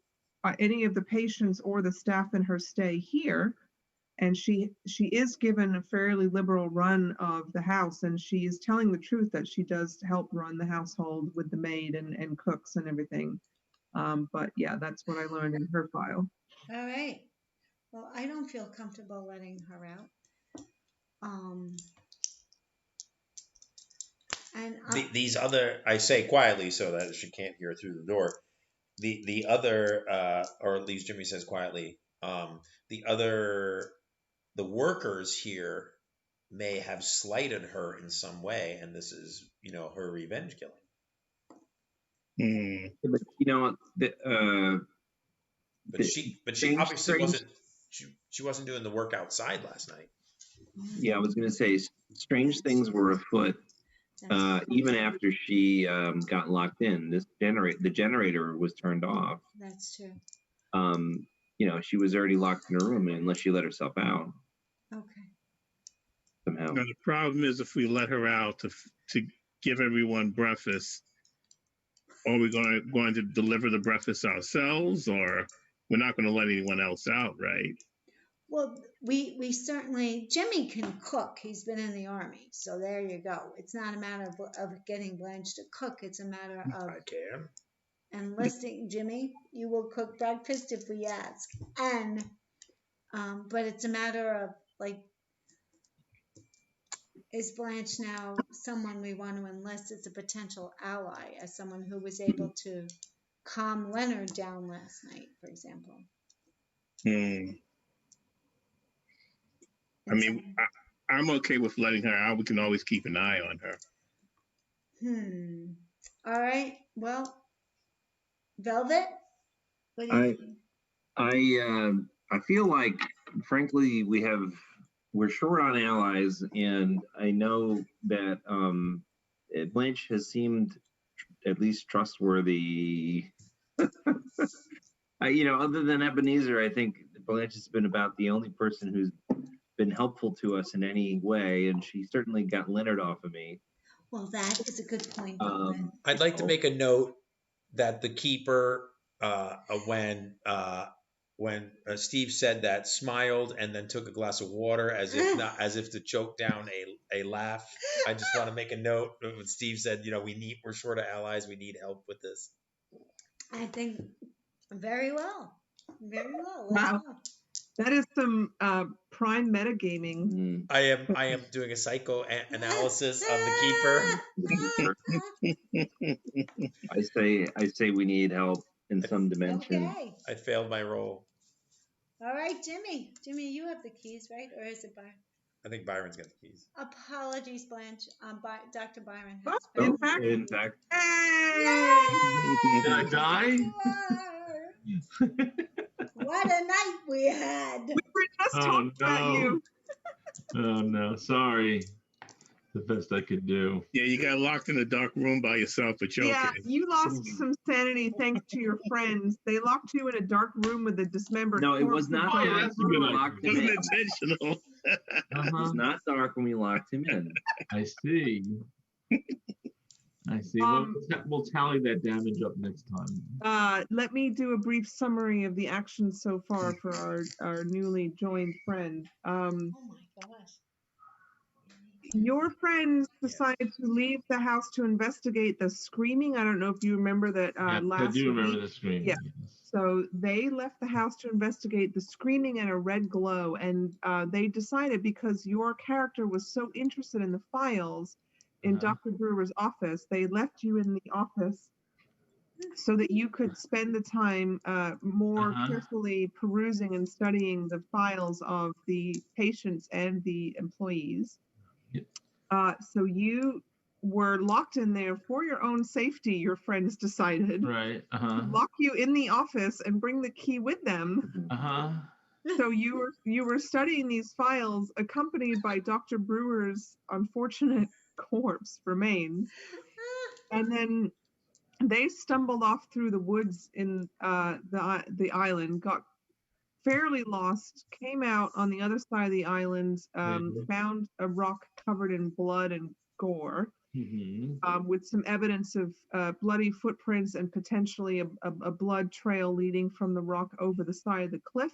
any of the patients or the staff in her stay here. And she is given a fairly liberal run of the house, and she is telling the truth that she does help run the household with the maid and cooks and everything. But yeah, that's what I learned in her file. All right. Well, I don't feel comfortable letting her out. And these other, I say quietly so that she can't hear through the door. The other, or at least Jimmy says quietly, the workers here may have slighted her in some way, and this is, her revenge killing. But she obviously wasn't. She wasn't doing the work outside last night. Yeah, I was going to say strange things were afoot. Even after she got locked in, the generator was turned off. That's true. She was already locked in her room unless she let herself out. Okay. Somehow. Now, the problem is if we let her out to give everyone breakfast, are we going to deliver the breakfast ourselves, or we're not going to let anyone else out, right? Well, we certainly, Jimmy can cook. He's been in the Army. So there you go. It's not a matter of getting Blanche to cook. It's a matter of I can. enlisting Jimmy. You will cook breakfast if we ask. And, but it's a matter of, like, is Blanche now someone we want to enlist as a potential ally, as someone who was able to calm Leonard down last night, for example? I mean, I'm okay with letting her out. We can always keep an eye on her. All right. Well, Velvet, what do you think? I feel like, frankly, we're short on allies, and I know that Blanche has seemed at least trustworthy. Other than Ebenezer, I think Blanche has been about the only person who's been helpful to us in any way, and she certainly got Leonard off of me. Well, that is a good point, Velvet. I'd like to make a note that the keeper, when Steve said that, smiled and then took a glass of water as if to choke down a laugh. I just want to make a note when Steve said, we're short of allies, we need help with this. I think very well. Very well. Wow. That is some prime metagaming. I am doing a psychoanalysis of the keeper. I say we need help in some dimension. Okay. I failed my role. All right, Jimmy. Jimmy, you have the keys, right? Or is it Byron? I think Byron's got the keys. Apologies, Blanche. Dr. Byron has. In fact. Yay! Did I die? What a night we had. We were just talking about you. Oh, no. Sorry. The best I could do. Yeah, you got locked in a dark room by yourself, but you're Yeah, okay. you lost some sanity thanks to your friends. They locked you in a dark room with a dismembered No, it was not dark. That's a good It wasn't intentional. It was not dark when we locked him in. I see. I see. We'll tally that damage up next time. Let me do a brief summary of the actions so far for our newly joined friend. Oh my gosh. Your friends decided to leave the house to investigate the screaming. I don't know if you remember that last I do remember week. the screaming. Yeah. So they left the house to investigate the screaming and a red glow. And they decided, because your character was so interested in the files in Dr. Brewer's office, they left you in the office so that you could spend the time more carefully perusing and studying the files of the patients and the employees. So you were locked in there for your own safety, your friends decided. Right. To lock you in the office and bring the key with them. So you were studying these files accompanied by Dr. Brewer's unfortunate corpse remains. And then they stumbled off through the woods in the island, got fairly lost, came out on the other side of the island, found a rock covered in blood and gore, with some evidence of bloody footprints and potentially a blood trail leading from the rock over the side of the cliff.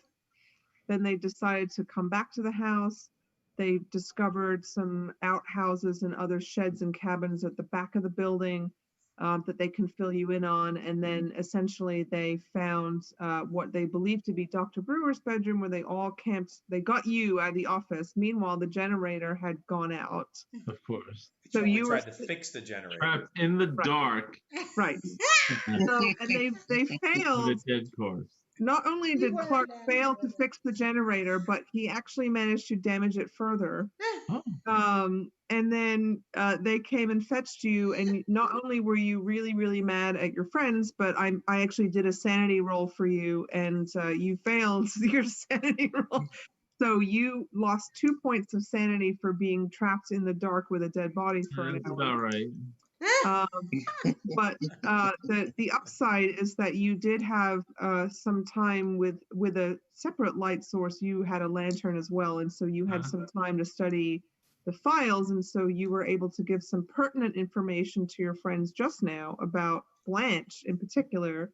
Then they decided to come back to the house. They discovered some outhouses and other sheds and cabins at the back of the building that they can fill you in on. And then essentially they found what they believed to be Dr. Brewer's bedroom, where they all camped. They got you out of the office. Meanwhile, the generator had gone out. Of course. So you tried to fix the generator. Trapped in the dark. Right. So, and they failed. With a dead corpse. Not only did Clark fail to fix the generator, but he actually managed to damage it further. And then they came and fetched you, and not only were you really, really mad at your friends, but I actually did a sanity roll for you, and you failed your sanity roll. So you lost 2 points of sanity for being trapped in the dark with a dead body for an hour. That's about right. But the upside is that you did have some time with a separate light source. You had a lantern as well, and so you had some time to study the files, and so you were able to give some pertinent information to your friends just now about Blanche in particular.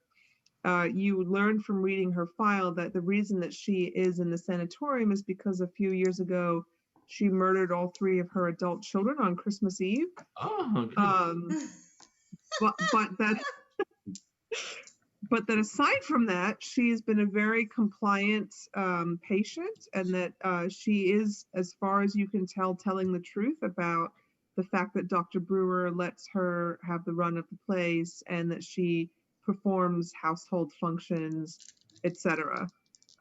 You learned from reading her file that the reason that she is in the sanatorium is because a few years ago she murdered all 3 of her adult children on Christmas Eve. But that aside from that, she's been a very compliant patient, and that she is, as far as you can tell, telling the truth about the fact that Dr. Brewer lets her have the run of the place, and that she performs household functions, etc.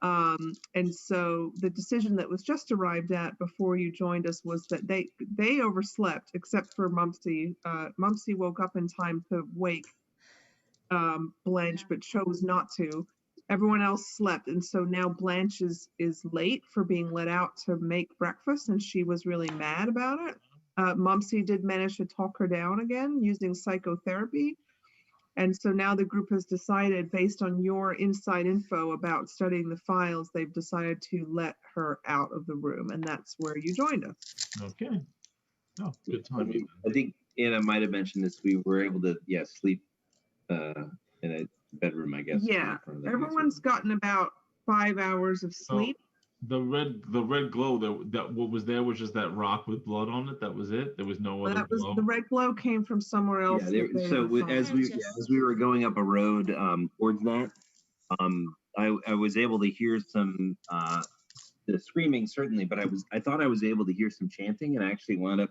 And so the decision that was just arrived at before you joined us was that they overslept, except for Mumsy. Mumsy woke up in time to wake Blanche, but chose not to. Everyone else slept, and so now Blanche is late for being let out to make breakfast, and she was really mad about it. Mumsy did manage to talk her down again using psychotherapy. And so now the group has decided, based on your inside info about studying the files, they've decided to let her out of the room, and that's where you joined us. Okay. Oh, good timing. I think Anna might have mentioned this. We were able to, sleep in a bedroom, I guess. Yeah, everyone's gotten about 5 hours of sleep. The red glow that what was there was just that rock with blood on it. That was it. There was no other glow. The red glow came from somewhere else. As we were going up a road towards that, I was able to hear some the screaming certainly, but I thought I was able to hear some chanting, and I actually wound up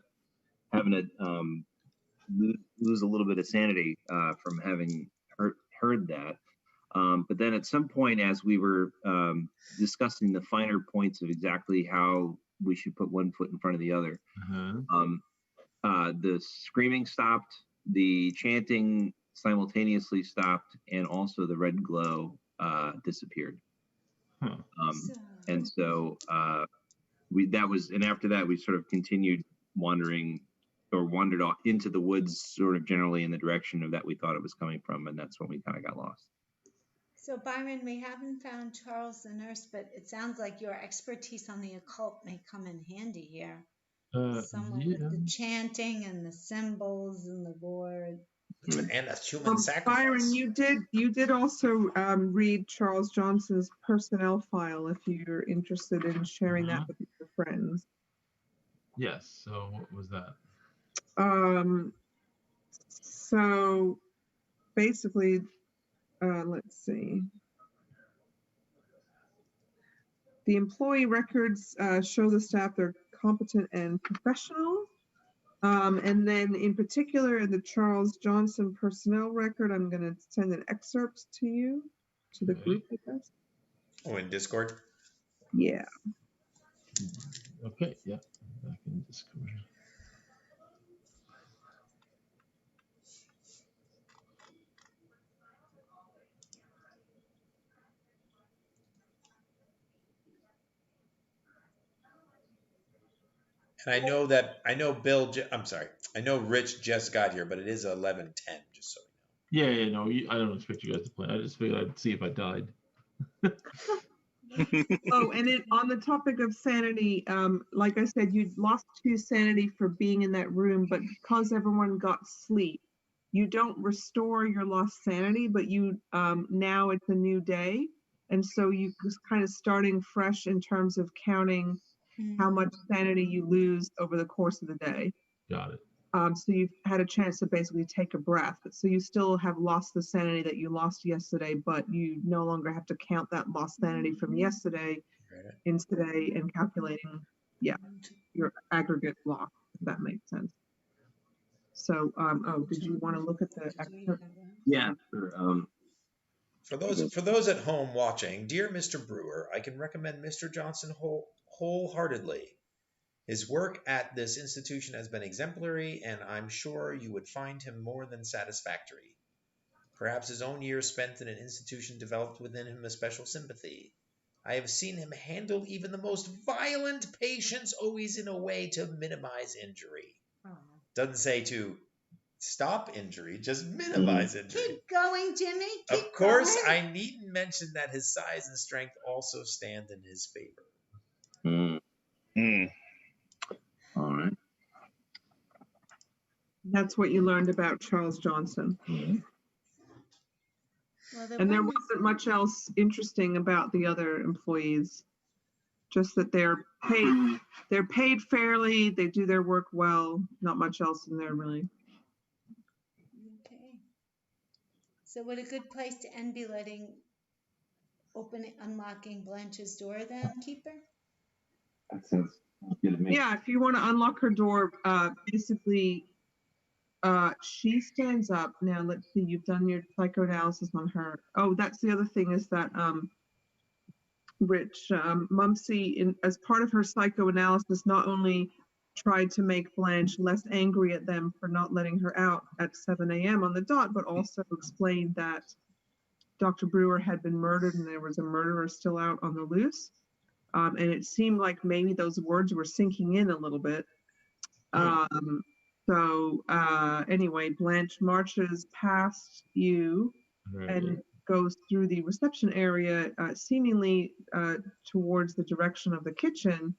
having to lose a little bit of sanity from having heard that. But then at some point, as we were discussing the finer points of exactly how we should put one foot in front of the other, the screaming stopped, the chanting simultaneously stopped, and also the red glow disappeared. And so after that, we sort of continued wandered off into the woods, sort of generally in the direction of that we thought it was coming from, and that's when we kind of got lost. So Byron, we haven't found Charles the nurse, but it sounds like your expertise on the occult may come in handy here. Somewhat with the chanting and the symbols and the board. And a human sacrifice. Byron, you did also read Charles Johnson's personnel file if you're interested in sharing that with your friends. Yes. So what was that? So basically, let's see. The employee records show the staff they're competent and professional. And then in particular, in the Charles Johnson personnel record, I'm going to send an excerpt to you, to the group, I guess. Oh, in Discord? Yeah. Okay, yeah. Back in Discord. And I know Rich just got here, but it is 11:10, just so you know. Yeah, no, I don't expect you guys to play. I just figured I'd see if I died. Oh, and on the topic of sanity, like I said, you lost 2 sanity for being in that room, but because everyone got sleep, you don't restore your lost sanity, but you now it's a new day, and so you just kind of starting fresh in terms of counting how much sanity you lose over the course of the day. Got it. So you've had a chance to basically take a breath. So you still have lost the sanity that you lost yesterday, but you no longer have to count that lost sanity from yesterday in today and calculating, your aggregate loss, if that makes sense. So, did you want to look at the excerpt? Yeah, sure. For those at home watching, dear Mr. Brewer, I can recommend Mr. Johnson wholeheartedly. His work at this institution has been exemplary, and I'm sure you would find him more than satisfactory. Perhaps his own years spent in an institution developed within him a special sympathy. I have seen him handle even the most violent patients, always in a way to minimize injury. Doesn't say to stop injury, just minimize injury. Keep going, Jimmy. Keep of course, going. I needn't mention that his size and strength also stand in his favor. All right. That's what you learned about Charles Johnson. Well, and there wasn't much else interesting about the other employees. Just that they're paid fairly, they do their work well, not much else in there really. Okay. So would a good place to end be unlocking Blanche's door then, Keeper? That sounds good to me. Yeah, if you want to unlock her door, basically, she stands up. Now, let's see, you've done your psychoanalysis on her. Oh, that's the other thing is that which Mumsy, as part of her psychoanalysis, not only tried to make Blanche less angry at them for not letting her out at 7 a.m. on the dot, but also explained that Dr. Brewer had been murdered and there was a murderer still out on the loose. And it seemed like maybe those words were sinking in a little bit. Anyway, Blanche marches past you and goes through the reception area, seemingly towards the direction of the kitchen.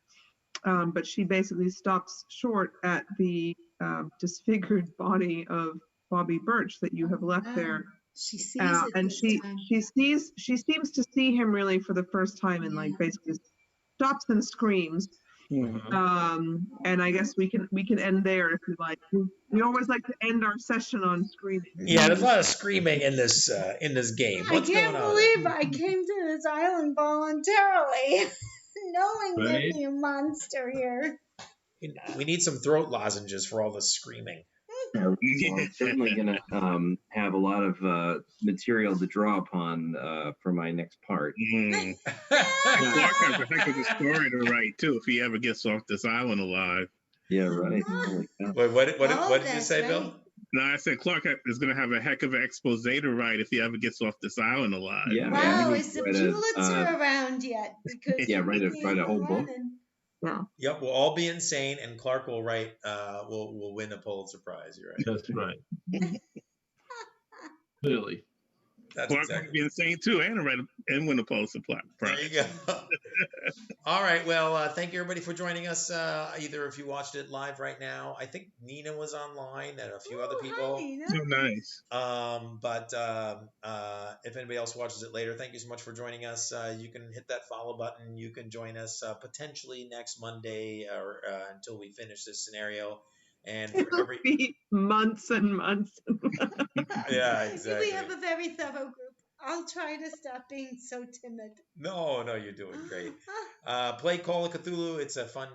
But she basically stops short at the disfigured body of Bobby Birch that you have left there. She sees it and this she time. she seems to see him really for the first time, and like basically stops and screams. And I guess we can end there if you like. We always like to end our session on screaming. Yeah, there's a lot of screaming in this game. What's I can't going on? believe I came to this island voluntarily, knowing there'd Right? be a monster here. We need some throat lozenges for all the screaming. Well, I'm certainly going to have a lot of material to draw upon for my next part. And Clark has a heck of a story to write too if he ever gets off this island alive. Yeah, right. Holy cow. Wait, what did you that's say, right. Bill? No, I said Clark is going to have a heck of an expose to write if he ever gets off this island alive. Yeah. Wow, we is the need to Pulitzer write around yet? Because Yeah, write a whole book. Yeah. Yep, we'll all be insane, and Clark will write. Will win a Pulitzer Prize. You're right. That's right. Clearly. That's Clark exactly. might be insane too, and win a Pulitzer There Prize. you go. All right. Well, thank you everybody for joining us. Either if you watched it live right now, I think Nina was online and a few other people. So nice. If anybody else watches it later, thank you so much for joining us. You can hit that follow button. You can join us potentially next Monday or until we finish this scenario. And for It'll every be months and months. yeah, exactly. We have a very thorough group. I'll try to stop being so timid. No, you're doing great. Play Call of Cthulhu. It's a fun,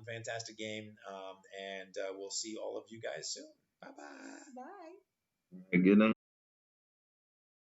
fantastic game. And we'll see all of you guys soon. Bye-bye. Bye. Good night.